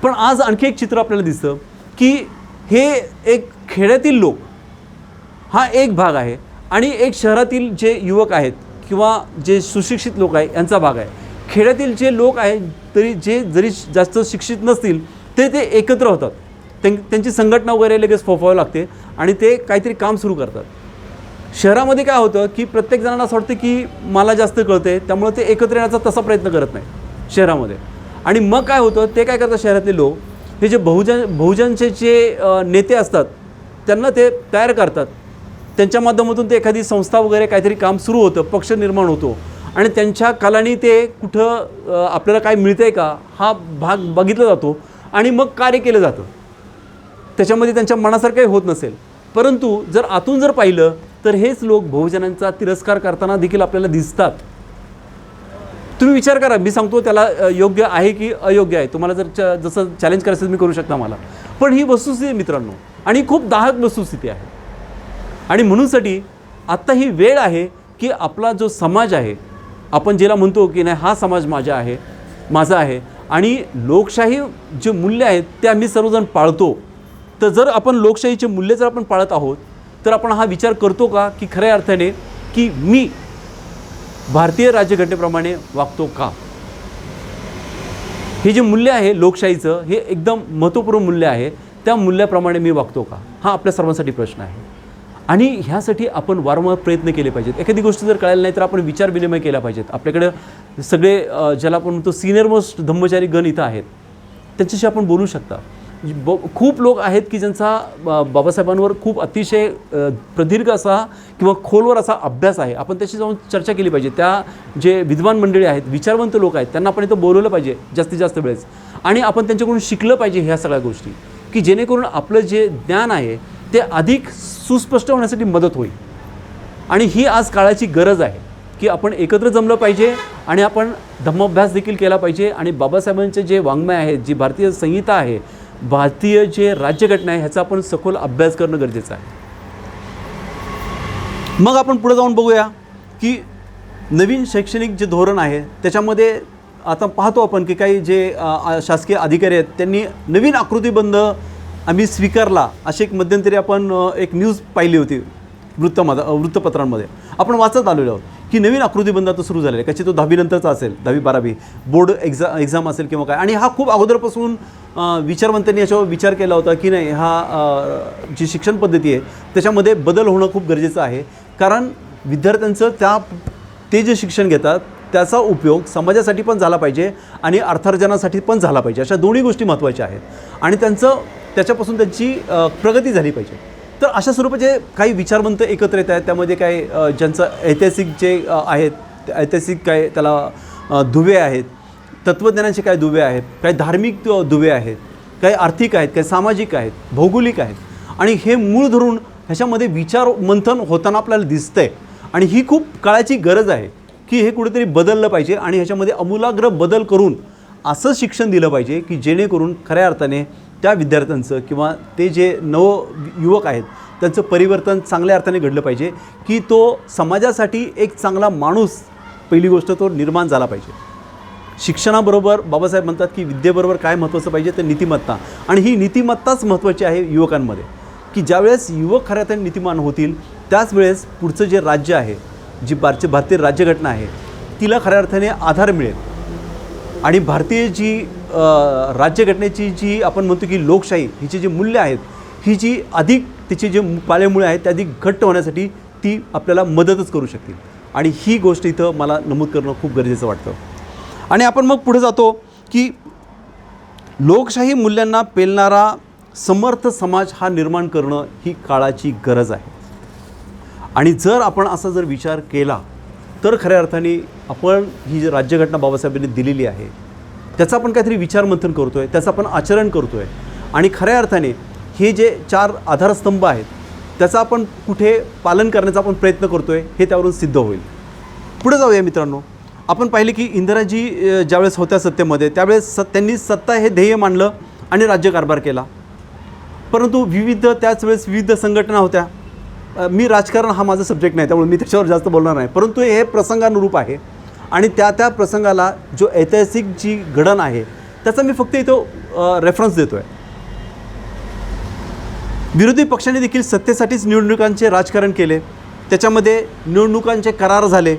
पण आज आणखी एक चित्र आपल्याला दिसतं की हे एक खेड्यातील लोक हा एक भाग आहे आणि एक शहरातील जे युवक आहेत किंवा जे सुशिक्षित लोक आहे यांचा भाग आहे. खेड्यातील जे लोक आहेत जरी जास्त शिक्षित नसतील तरी ते एकत्र होतात, त्यांची संघटना वगैरे लगेच फोफावं लागते आणि ते काहीतरी काम सुरू करतात. शहरामध्ये काय होतं की प्रत्येक जणांना असं वाटतं की मला जास्त कळते त्यामुळे ते एकत्र येण्याचा तसा प्रयत्न करत नाही शहरामध्ये. आणि मग काय होतं, ते काय करतात शहरातले लोक, हे जे बहुजनचे जे नेते असतात त्यांना ते तयार करतात, त्यांच्या माध्यमातून ते एखादी संस्था वगैरे काहीतरी काम सुरू होतं, पक्ष निर्माण होतो आणि त्यांच्या कालाने ते कुठं आपल्याला काय मिळतं आहे का हा भाग बघितला जातो आणि मग कार्य केलं जातं. त्याच्यामध्ये त्यांच्या मनासारखंही होत नसेल, परंतु जर आतून जर पाहिलं तर हेच लोक बहुजनांचा तिरस्कार करताना देखील आपल्याला दिसतात. तुम्ही विचार करा, मी सांगतो त्याला योग्य आहे की अयोग्य आहे, तुम्हाला जर जसं चॅलेंज करायचं तुम्ही करू शकता मला, पण ही वस्तुस्थिती आहे मित्रांनो आणि खूप दाहक वस्तुस्थिती आहे. आणि म्हणूनसाठी आत्ता ही वेळ आहे की आपला जो समाज आहे, आपण ज्याला म्हणतो की नाही हा समाज माझा आहे आणि लोकशाही जे मूल्य आहेत ते आम्ही सर्वजण पाळतो. तर जर आपण लोकशाहीचे मूल्य जर आपण पाळत आहोत तर आपण हा विचार करतो का की खऱ्या अर्थाने की मी भारतीय राज्यघटनेप्रमाणे वागतो का. हे जे मूल्य आहे लोकशाहीचं हे एकदम महत्त्वपूर्ण मूल्य आहे, त्या मूल्याप्रमाणे मी वागतो का, हा आपल्या सर्वांसाठी प्रश्न आहे. आणि ह्यासाठी आपण वारंवार प्रयत्न केले पाहिजेत. एखादी गोष्ट जर कळायला नाही तर आपण विचार विनिमय केला पाहिजेत. आपल्याकडे सगळे ज्याला आपण म्हणतो सिनियर मोस्ट धम्मचारी गण इथं आहेत, त्यांच्याशी आपण बोलू शकता. खूप लोक आहेत की ज्यांचा बाबासाहेबांवर खूप अतिशय प्रदीर्घ असा किंवा खोलवर असा अभ्यास आहे. आपण त्याची जाऊन चर्चा केली पाहिजे. त्या जे विद्वान मंडळी आहेत, विचारवंत लोक आहेत, त्यांना आपण इथं बोलवलं पाहिजे जास्तीत जास्त वेळेस आणि आपण त्यांच्याकडून शिकलं पाहिजे ह्या सगळ्या गोष्टी, की जेणेकरून आपलं जे ज्ञान आहे ते अधिक सुस्पष्ट होण्यासाठी मदत होईल. आणि ही आज काळाची गरज आहे की आपण एकत्र जमलं पाहिजे आणि आपण धम्माभ्यास देखील केला पाहिजे. आणि बाबासाहेबांचे जे वाङ्मय आहे, जी भारतीय संहिता आहे, भारतीय जे राज्यघटना आहे, ह्याचा आपण सखोल अभ्यास करणं गरजेचं आहे. मग आपण पुढे जाऊन बघूया की नवीन शैक्षणिक जे धोरण आहे त्याच्यामध्ये आता पाहतो आपण की काही जे शासकीय अधिकारी आहेत त्यांनी नवीन आकृतीबंध आम्ही स्वीकारला अशी एक मध्यंतरी आपण एक न्यूज पाहिली होती वृत्तपत्रांमध्ये. आपण वाचत आलेलो आहोत की नवीन आकृतीबंध आता सुरू झालेला आहे. कदाचित तो 10वी नंतरचा असेल, 10वी-12वी बोर्ड एक्झाम असेल किंवा काय. आणि हा खूप अगोदरपासून विचारवंतांनी याच्यावर विचार केला होता की नाही जी शिक्षण पद्धती आहे त्याच्यामध्ये बदल होणं खूप गरजेचं आहे. कारण विद्यार्थ्यांचं ते जे शिक्षण घेतात त्याचा उपयोग समाजासाठी पण झाला पाहिजे आणि अर्थार्जनासाठी पण झाला पाहिजे. अशा दोन्ही गोष्टी महत्त्वाच्या आहेत आणि त्याच्यापासून त्यांची प्रगती झाली पाहिजे. तर अशा स्वरूपाचे काही विचारवंत एकत्र येत आहेत. त्यामध्ये काही ज्यांचं ऐतिहासिक जे आहेत ऐतिहासिक काय त्याला दुवे आहेत, तत्त्वज्ञानाचे काही दुवे आहेत, काही धार्मिक दुवे आहेत, काही आर्थिक आहेत, काही सामाजिक आहेत, भौगोलिक आहेत. आणि हे मूळ धरून ह्याच्यामध्ये विचार मंथन होताना आपल्याला दिसतंय आणि ही खूप काळाची गरज आहे की हे कुठेतरी बदललं पाहिजे आणि ह्याच्यामध्ये आमूलाग्र बदल करून असं शिक्षण दिलं पाहिजे की जेणेकरून खऱ्या अर्थाने त्या विद्यार्थ्यांचं किंवा ते जे युवक आहेत त्यांचं परिवर्तन चांगल्या अर्थाने घडलं पाहिजे की तो समाजासाठी एक चांगला माणूस पहिली गोष्ट तो निर्माण झाला पाहिजे. शिक्षणाबरोबर बाबासाहेब म्हणतात की विद्येबरोबर काय महत्त्वाचं पाहिजे तर नीतिमत्ता. आणि ही नीतिमत्ताच महत्त्वाची आहे युवकांमध्ये, की ज्यावेळेस युवक खऱ्या अर्थाने नीतिमान होतील त्याच वेळेस पुढचं जे राज्य आहे, जी भारतीय राज्यघटना आहे तिला खऱ्या अर्थाने आधार मिळेल. आणि भारतीय जी राज्यघटनेची जी आपण म्हणतो की लोकशाही हिची जी मूल्य आहेत ही जी अधिक तिची जे पाळेमुळे आहेत ते अधिक घट्ट होण्यासाठी ती आपल्याला मदतच करू शकतील. आणि ही गोष्ट इथं मला नमूद करणं खूप गरजेचं वाटतं. आणि आपण मग पुढे जातो की लोकशाही मूल्यांना पेलणारा समर्थ समाज हा निर्माण करणं ही काळाची गरज आहे. आणि जर आपण असा जर विचार केला तर खऱ्या अर्थाने आपण ही जी राज्यघटना बाबासाहेबांनी दिलेली आहे त्याचा आपण काहीतरी विचारमंथन करतो आहे, त्याचं आपण आचरण करतो आहे. आणि खऱ्या अर्थाने हे जे 4 आधारस्तंभ आहेत त्याचा आपण कुठे पालन करण्याचा आपण प्रयत्न करतो आहे हे त्यावरून सिद्ध होईल. पुढे जाऊया मित्रांनो. आपण पाहिले की इंदिराजी ज्यावेळेस होत्या सत्तेमध्ये त्यावेळेस त्यांनी सत्ता हे ध्येय मानलं आणि राज्यकारभार केला. परंतु त्याच वेळेस विविध संघटना होत्या. मी राजकारण हा माझा सब्जेक्ट नाही त्यामुळे मी त्याच्यावर जास्त बोलणार नाही, परंतु हे प्रसंगानुरूप आहे आणि त्या प्रसंगाला जो ऐतिहासिक जी घडण आहे त्याचा मी फक्त इथं रेफरन्स देतो आहे. विरोधी पक्षांनी देखील सत्तेसाठीच निवडणुकांचे राजकारण केले. त्याच्यामध्ये निवडणुकांचे करार झाले.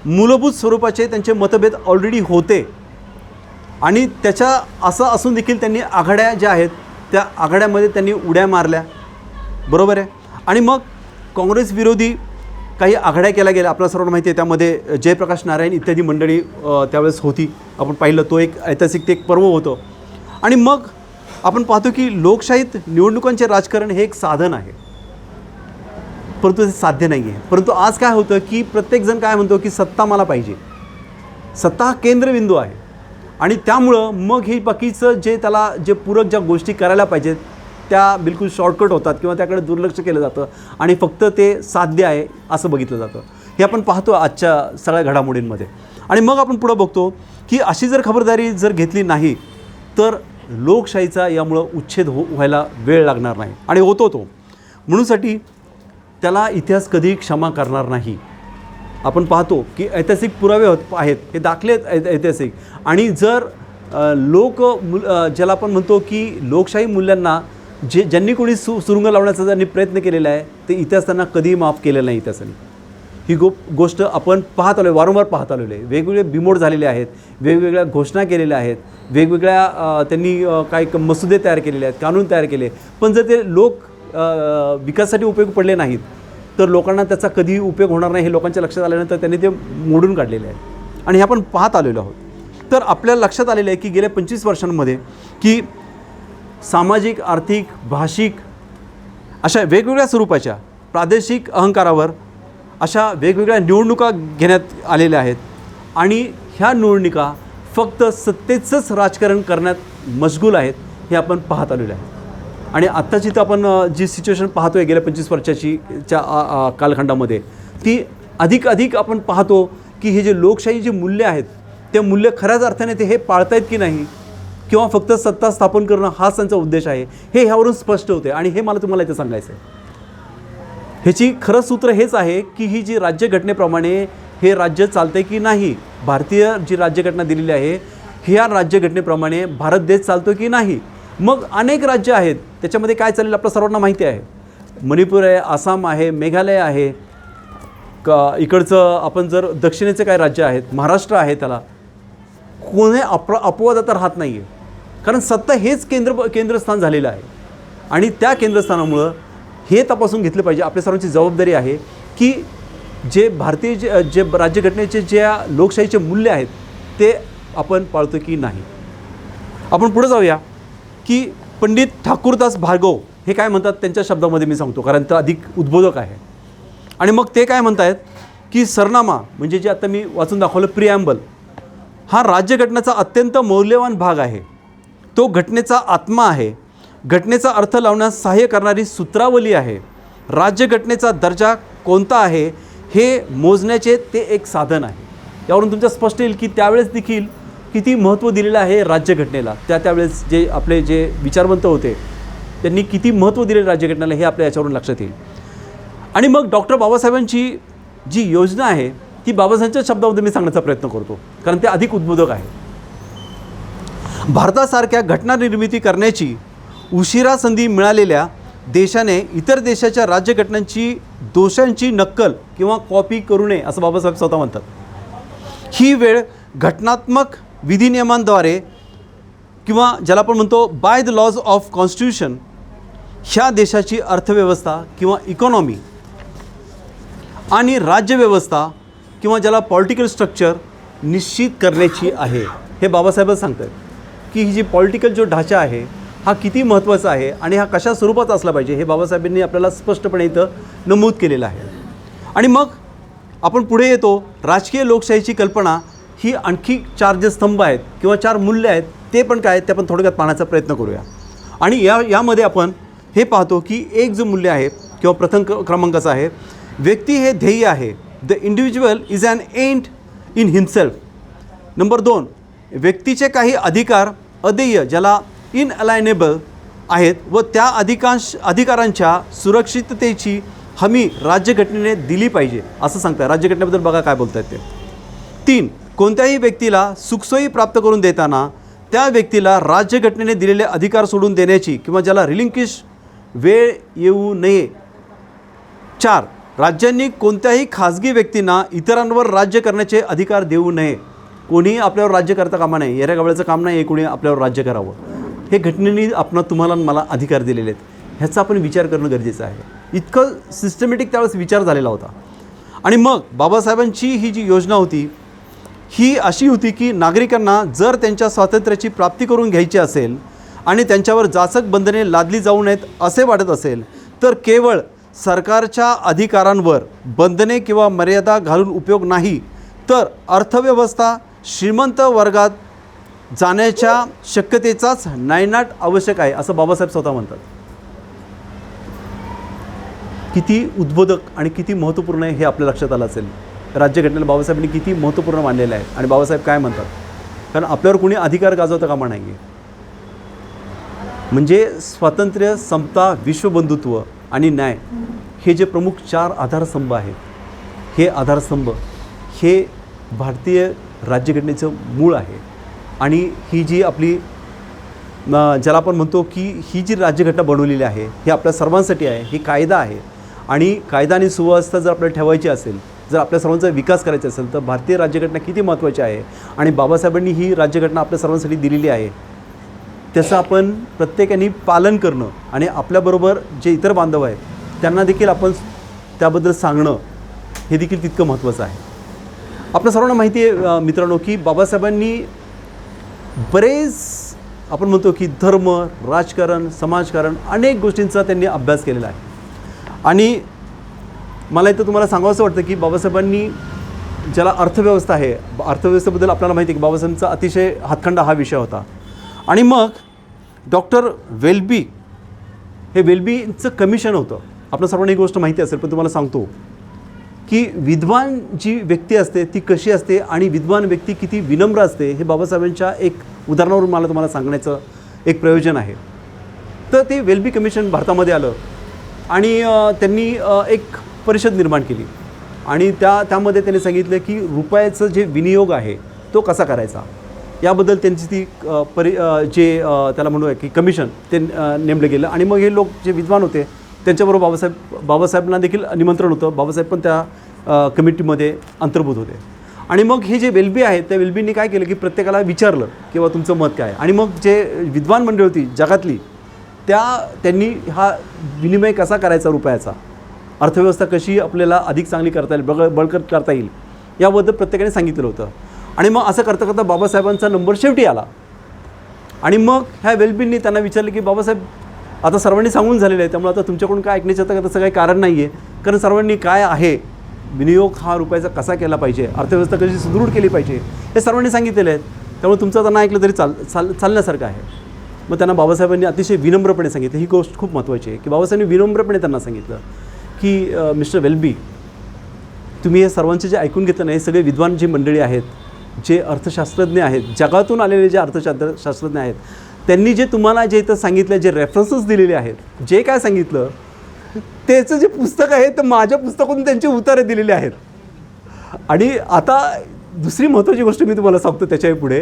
मूलभूत स्वरूपाचे त्यांचे मतभेद ऑलरेडी होते आणि त्याच्या असं असून देखील त्यांनी आघाड्या ज्या आहेत त्या आघाड्यामध्ये त्यांनी उड्या मारल्या. बरोबर आहे. आणि मग काँग्रेस विरोधी काही आघाड्या केल्या गेल्या. आपल्या सर्वांना माहिती आहे त्यामध्ये जयप्रकाश नारायण इत्यादी मंडळी त्यावेळेस होती. आपण पाहिलं तो एक ऐतिहासिक ते एक पर्व होतं. आणि मग आपण पाहतो की लोकशाहीत निवडणुकांचे राजकारण हे एक साधन आहे, परंतु ते साध्य नाही आहे. परंतु आज काय होतं की प्रत्येकजण काय म्हणतो की सत्ता मला पाहिजे. सत्ता हा केंद्रबिंदू आहे आणि त्यामुळं मग हे बाकीचं जे त्याला जे पूरक ज्या गोष्टी करायला पाहिजेत त्या बिलकुल शॉर्टकट होतात किंवा त्याकडे दुर्लक्ष केलं जातं आणि फक्त ते साध्य आहे असं बघितलं जातं. हे आपण पाहतो आजच्या सगळ्या घडामोडींमध्ये. आणि मग आपण पुढं बघतो की अशी जर खबरदारी जर घेतली नाही तर लोकशाहीचा यामुळं उच्छेद व्हायला वेळ लागणार नाही आणि होतो तो. म्हणूनसाठी त्याला इतिहास कधी क्षमा करणार नाही. आपण पाहतो की ऐतिहासिक पुरावे आहेत, हे दाखले आहेत ऐतिहासिक. आणि जर ज्याला आपण म्हणतो की लोकशाही मूल्यांना ज्यांनी कोणी सुरुंग लावण्याचा ज्यांनी प्रयत्न केलेला आहे ते इतिहास त्यांना कधीही माफ केलेला नाही इतिहासाने. ही गोष्ट आपण पाहत आलो आहे, वारंवार पाहत आलेलो आहे. वेगवेगळे बिमोड झालेले आहेत, वेगवेगळ्या घोषणा केलेल्या आहेत, वेगवेगळ्या त्यांनी काही मसुदे तयार केलेले आहेत, कानून तयार केले. पण जर ते विकासासाठी उपयोग पडले नाहीत तर लोकांना त्याचा कधीही उपयोग होणार नाही हे लोकांच्या लक्षात आल्यानंतर त्यांनी ते मोडून काढलेले आहे. आणि हे आपण पाहत आलेलो आहोत. तर आपल्याला लक्षात आलेलं आहे की गेल्या 25 वर्षांमध्ये की सामाजिक, आर्थिक, भाषिक अशा वेगवेगळ्या स्वरूपाच्या प्रादेशिक अहंकारावर अशा वेगवेगळ्या निवडणुका घेण्यात आलेल्या आहेत आणि ह्या निवडणुका फक्त सत्तेचंच राजकारण करण्यात मशगूल आहेत हे आपण पाहत आलेलं आहे. आणि आत्ताची तर आपण जी सिच्युएशन पाहतो आहे गेल्या 25 वर्षाची कालखंडामध्ये ती अधिक आपण पाहतो की हे जे लोकशाही जे मूल्य आहेत ते मूल्य खऱ्याच अर्थाने ते हे पाळतायत की नाही किंवा फक्त सत्ता स्थापन करणं हाच त्यांचा उद्देश आहे हे ह्यावरून स्पष्ट होते. आणि हे मला तुम्हाला इथे सांगायचं आहे. ह्याची खरं सूत्र हेच आहे की ही जी राज्यघटनेप्रमाणे हे राज्य चालते की नाही, भारतीय जी राज्यघटना दिलेली आहे ह्या राज्यघटनेप्रमाणे भारत देश चालतो की नाही. मग अनेक राज्य आहेत त्याच्यामध्ये काय चालेल आपल्या सर्वांना माहिती आहे. मणिपूर आहे, आसाम आहे, मेघालय आहे, इकडचं आपण जर दक्षिणेचे काय राज्य आहेत, महाराष्ट्र आहे, त्याला कोणी अपवाद आता राहत नाही आहे. कारण सत्ता हेच केंद्रस्थान झालेलं आहे. आणि त्या केंद्रस्थानामुळं हे तपासून घेतलं पाहिजे. आपल्या सर्वांची जबाबदारी आहे की जे भारतीय जे राज्यघटनेचे ज्या लोकशाहीचे मूल्य आहेत ते आपण पाळतो की नाही. आपण पुढे जाऊया की पंडित ठाकूरदास भार्गव हे काय म्हणतात त्यांच्या शब्दामध्ये मी सांगतो कारण ते अधिक उद्बोधक आहे. आणि मग ते काय म्हणत आहेत की सरनामा म्हणजे जे आता मी वाचून दाखवलं प्रिॲम्बल हा राज्यघटनेचा अत्यंत मौल्यवान भाग आहे. तो घटनेचा आत्मा आहे. घटनेचा अर्थ लावण्यास सहाय्य करणारी सूत्रावली आहे. राज्यघटनेचा दर्जा कोणता आहे हे मोजण्याचे ते एक साधन आहे. यावरून तुमचं स्पष्ट येईल की त्यावेळेस देखील किती महत्त्व दिलेलं आहे राज्यघटनेला. त्यावेळेस जे आपले जे विचारवंत होते त्यांनी किती महत्त्व दिलेलं राज्यघटनेला हे आपल्या याच्यावरून लक्षात येईल. आणि मग डॉक्टर बाबासाहेबांची जी योजना आहे ती बाबासाहेबांच्या शब्दामध्ये मी सांगण्याचा प्रयत्न करतो कारण ते अधिक उद्बोधक आहे. भारतासारख्या घटना निर्मिती करण्याची उशिरा संधी मिळालेल्या देशाने इतर देशाच्या राज्यघटनांची दोषांची नक्कल किंवा कॉपी करू नये असं बाबासाहेब स्वतः म्हणतात. ही वेळ घटनात्मक विधिनियमांद्वारे किंवा ज्याला आपण म्हणतो by the laws of constitution ह्या देशाची अर्थव्यवस्था किंवा इकॉनॉमी आणि राज्यव्यवस्था किंवा ज्याला पॉलिटिकल स्ट्रक्चर निश्चित करण्याची आहे. हे बाबासाहेबच सांगतात की ही जी पॉलिटिकल जो ढाचा आहे हा किती महत्त्वाचा आहे आणि हा कशा स्वरूपाचा असला पाहिजे हे बाबासाहेबांनी आपल्याला स्पष्टपणे इथं नमूद केलेलं आहे. आणि मग आपण पुढे येतो, राजकीय लोकशाहीची कल्पना ही आणखी 4 जे स्तंभ आहेत किंवा 4 मूल्य आहेत ते पण काय ते आपण थोडक्यात पाहण्याचा प्रयत्न करूया. आणि यामध्ये आपण हे पाहतो की एक जो मूल्य आहे किंवा प्रथम क्रमांकाचं आहे, व्यक्ती हे ध्येय आहे. The individual is an end in himself. Number 2, व्यक्तीचे काही अधिकार अदेय ज्याला इनअलायनेबल आहेत व त्या अधिकारांच्या सुरक्षिततेची हमी राज्यघटनेने दिली पाहिजे असं सांगतात. राज्यघटनेबद्दल बघा काय बोलतात ते. 3, कोणत्याही व्यक्तीला सुखसोयी प्राप्त करून देताना त्या व्यक्तीला राज्यघटनेने दिलेले अधिकार सोडून देण्याची किंवा ज्याला रिलिंक्विश वेळ येऊ नये. 4, राज्यांनी कोणत्याही खाजगी व्यक्तींना इतरांवर राज्य करण्याचे अधिकार देऊ नये. कोणीही आपल्यावर राज्य करता कामा नये. येऱ्यागावळ्याचं काम नाही आहे कोणी आपल्यावर राज्य करावं. हे घटनेने आपण तुम्हाला मला अधिकार दिलेले आहेत. ह्याचा आपण विचार करणं गरजेचं आहे. इतकं सिस्टमॅटिक त्यावेळेस विचार झालेला होता. आणि मग बाबासाहेबांची ही जी योजना होती ही अशी होती की नागरिकांना जर त्यांच्या स्वातंत्र्याची प्राप्ती करून घ्यायची असेल आणि त्यांच्यावर जाचक बंधने लादली जाऊ नयेत असे वाटत असेल तर केवळ सरकारच्या अधिकारांवर बंधने किंवा मर्यादा घालून उपयोग नाही, तर अर्थव्यवस्था श्रीमंत वर्गात जाण्याच्या शक्यतेचाच नायनाट आवश्यक आहे असं बाबासाहेब स्वतः म्हणतात. किती उद्बोधक आणि किती महत्त्वपूर्ण आहे हे आपल्या लक्षात आलं असेल. राज्यघटनेला बाबासाहेबांनी किती महत्त्वपूर्ण मानलेलं आहे आणि बाबासाहेब काय म्हणतात, कारण आपल्यावर कोणी अधिकार गाजवता कामा नाही आहे. म्हणजे स्वातंत्र्य, समता, विश्वबंधुत्व आणि न्याय हे जे प्रमुख 4 आधारस्तंभ आहेत, हे आधारस्तंभ हे भारतीय राज्यघटनेचं मूळ आहे. आणि ही जी आपली ज्याला आपण म्हणतो की ही जी राज्यघटना बनवलेली आहे ही आपल्या सर्वांसाठी आहे. ही कायदा आहे आणि कायदा आणि सुव्यवस्था जर आपल्याला ठेवायची असेल, जर आपल्या सर्वांचा विकास करायचा असेल तर भारतीय राज्यघटना किती महत्त्वाची आहे आणि बाबासाहेबांनी ही राज्यघटना आपल्या सर्वांसाठी दिलेली आहे. त्याचं आपण प्रत्येकाने पालन करणं आणि आपल्याबरोबर जे इतर बांधव आहेत त्यांना देखील आपण त्याबद्दल सांगणं हे देखील तितकं महत्त्वाचं आहे. आपल्या सर्वांना माहिती आहे मित्रांनो की बाबासाहेबांनी बरेच आपण म्हणतो की धर्म, राजकारण, समाजकारण अनेक गोष्टींचा त्यांनी अभ्यास केलेला आहे. आणि मला इथं तुम्हाला सांगावंसं वाटतं की बाबासाहेबांनी ज्याला अर्थव्यवस्था आहे, अर्थव्यवस्थेबद्दल आपल्याला माहिती आहे की बाबासाहेबांचा अतिशय हातखंडा हा विषय होता. आणि मग डॉक्टर वेल्बी, हे वेल्बीचं कमिशन होतं. आपल्या सर्वांना ही गोष्ट माहिती असेल पण तुम्हाला सांगतो की विद्वान जी व्यक्ती असते ती कशी असते आणि विद्वान व्यक्ती किती विनम्र असते हे बाबासाहेबांच्या एक उदाहरणावरून मला तुम्हाला सांगण्याचं एक प्रयोजन आहे. तर ते वेल्बी कमिशन भारतामध्ये आलं आणि त्यांनी एक परिषद निर्माण केली आणि त्यामध्ये त्यांनी सांगितलं की रुपयाचं जे विनियोग आहे तो कसा करायचा याबद्दल त्यांची ती त्याला म्हणूया की कमिशन ते नेमलं गेलं. आणि मग हे लोक जे विद्वान होते त्यांच्याबरोबर बाबासाहेबांना देखील निमंत्रण होतं. बाबासाहेब पण त्या कमिटीमध्ये अंतर्भूत होते. आणि मग हे जे वेल्बी आहेत त्या वेल्बींनी काय केलं की प्रत्येकाला विचारलं किंवा तुमचं मत काय. आणि मग जे विद्वान मंडळी होती जगातली त्यांनी हा विनिमय कसा करायचा रुपयाचा, अर्थव्यवस्था कशी आपल्याला अधिक चांगली करता येईल, बळकट करता येईल याबद्दल प्रत्येकाने सांगितलं होतं. आणि मग असं करता करता बाबासाहेबांचा नंबर शेवटी आला. आणि मग ह्या वेल्बींनी त्यांना विचारलं की बाबासाहेब आता सर्वांनी सांगून झालेलं आहे त्यामुळे आता तुमच्याकडून काय ऐकण्याचं आता तसं काही कारण नाही आहे, कारण सर्वांनी काय आहे विनियोग हा रुपयाचा कसा केला पाहिजे, अर्थव्यवस्था कशी सुदृढ केली पाहिजे हे सर्वांनी सांगितलेलं आहे, त्यामुळे तुमचं आता नाही ऐकलं तरी चालण्यासारखं आहे. मग त्यांना बाबासाहेबांनी अतिशय विनम्रपणे सांगितलं. ही गोष्ट खूप महत्त्वाची आहे की बाबासाहेबांनी विनम्रपणे त्यांना सांगितलं की मिस्टर वेल्बी, तुम्ही हे सर्वांचे जे ऐकून घेतलं नाही, हे सगळे विद्वान जी मंडळी आहेत, जे अर्थशास्त्रज्ञ आहेत, जगातून आलेले जे अर्थशास्त्रज्ञ आहेत, त्यांनी जे तुम्हाला जे इथं सांगितलं, जे रेफरन्सेस दिलेले आहेत, जे काय सांगितलं त्याचं जे पुस्तक आहे तर माझ्या पुस्तकातून त्यांचे उतारे दिलेले आहेत. आणि आता दुसरी महत्त्वाची गोष्ट मी तुम्हाला सांगतो त्याच्या पुढे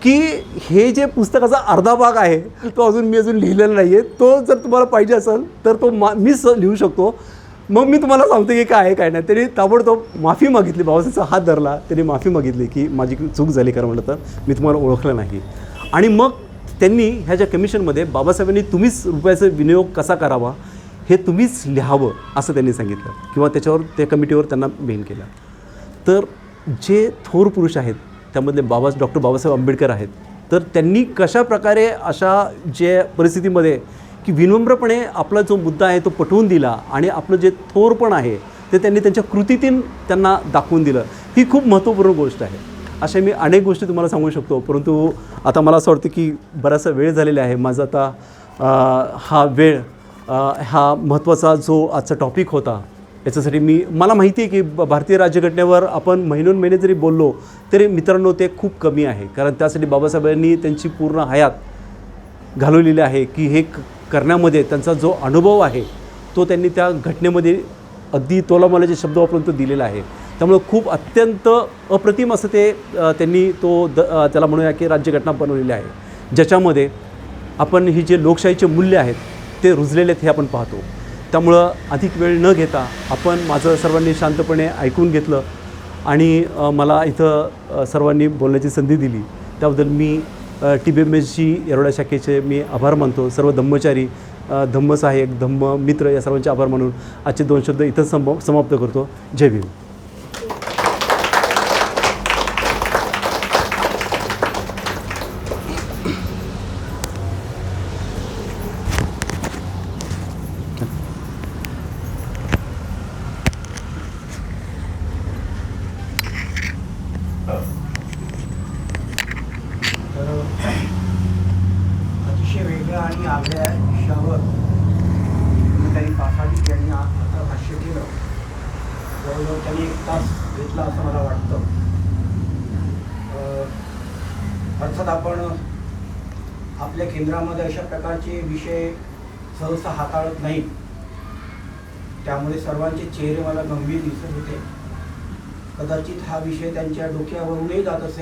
की हे जे पुस्तकाचा अर्धा भाग आहे तो मी अजून लिहिलेला नाही आहे. तो जर तुम्हाला पाहिजे असेल तर तो मीच लिहू शकतो. मग मी तुम्हाला सांगतो की काय आहे काय नाही. त्यांनी ताबडतोब माफी मागितली, बाबासाहेबचा हात धरला, त्यांनी माफी मागितली की माझी चूक झाली कारण म्हटलं तर मी तुम्हाला ओळखलं नाही. आणि मग त्यांनी ह्या ज्या कमिशनमध्ये बाबासाहेबांनी तुम्हीच रुपयाचा विनियोग कसा करावा हे तुम्हीच लिहावं असं त्यांनी सांगितलं किंवा त्याच्यावर त्या कमिटीवर त्यांना बेन केलं. तर जे थोर पुरुष आहेत त्यामधले डॉक्टर बाबासाहेब आंबेडकर आहेत, तर त्यांनी कशाप्रकारे अशा जे परिस्थितीमध्ये की विनम्रपणे आपला जो मुद्दा आहे तो पटवून दिला आणि आपलं जे थोरपण आहे ते त्यांनी त्यांच्या कृतीतून त्यांना दाखवून दिलं, ही खूप महत्त्वपूर्ण गोष्ट आहे. अशा मी अनेक गोष्टी तुम्हाला सांगू शकतो, परंतु आता मला असं वाटतं की बराचसा वेळ झालेला आहे. माझा आता हा वेळ हा महत्त्वाचा जो आजचा टॉपिक होता याच्यासाठी मला माहिती आहे की भारतीय राज्यघटनेवर आपण महिनोन्महिने जरी बोललो तरी मित्रांनो ते खूप कमी आहे. कारण त्यासाठी बाबासाहेबांनी त्यांची पूर्ण हयात घालवलेली आहे की हे करण्यामध्ये त्यांचा जो अनुभव आहे तो त्यांनी त्या घटनेमध्ये अगदी तोलामोलाचे शब्द वापरून तो दिलेला आहे. त्यामुळं खूप अत्यंत अप्रतिम असं ते त्यांनी त्याला म्हणूया की राज्यघटना बनवलेली आहे, ज्याच्यामध्ये आपण ही जे लोकशाहीचे मूल्य आहेत ते रुजलेले आहेत हे आपण पाहतो. त्यामुळं अधिक वेळ न घेता आपण माझं सर्वांनी शांतपणे ऐकून घेतलं आणि मला इथं सर्वांनी बोलण्याची संधी दिली त्याबद्दल मी TBMSG येरवडा शाखेचे मी आभार मानतो. सर्व धम्मचारी, धम्मसहाय्यक, धम्म मित्र या सर्वांचे आभार मानून आजचे 2 शब्द इथं समाप्त करतो. जय भीम. अतिशय वेगळ्या आणि आगळ्या विषयावर त्यांनी पासाडी यांनी आता भाष्य केलं. जवळजवळ त्यांनी 1 तास घेतला असं मला वाटतं. अर्थात आपण आपल्या केंद्रामध्ये अशा प्रकारचे विषय सहसा हाताळत नाही, त्यामुळे सर्वांचे चेहरे मला गंभीर दिसत होते. कदाचित हा विषय त्यांच्या डोक्यावरूनही जात असेल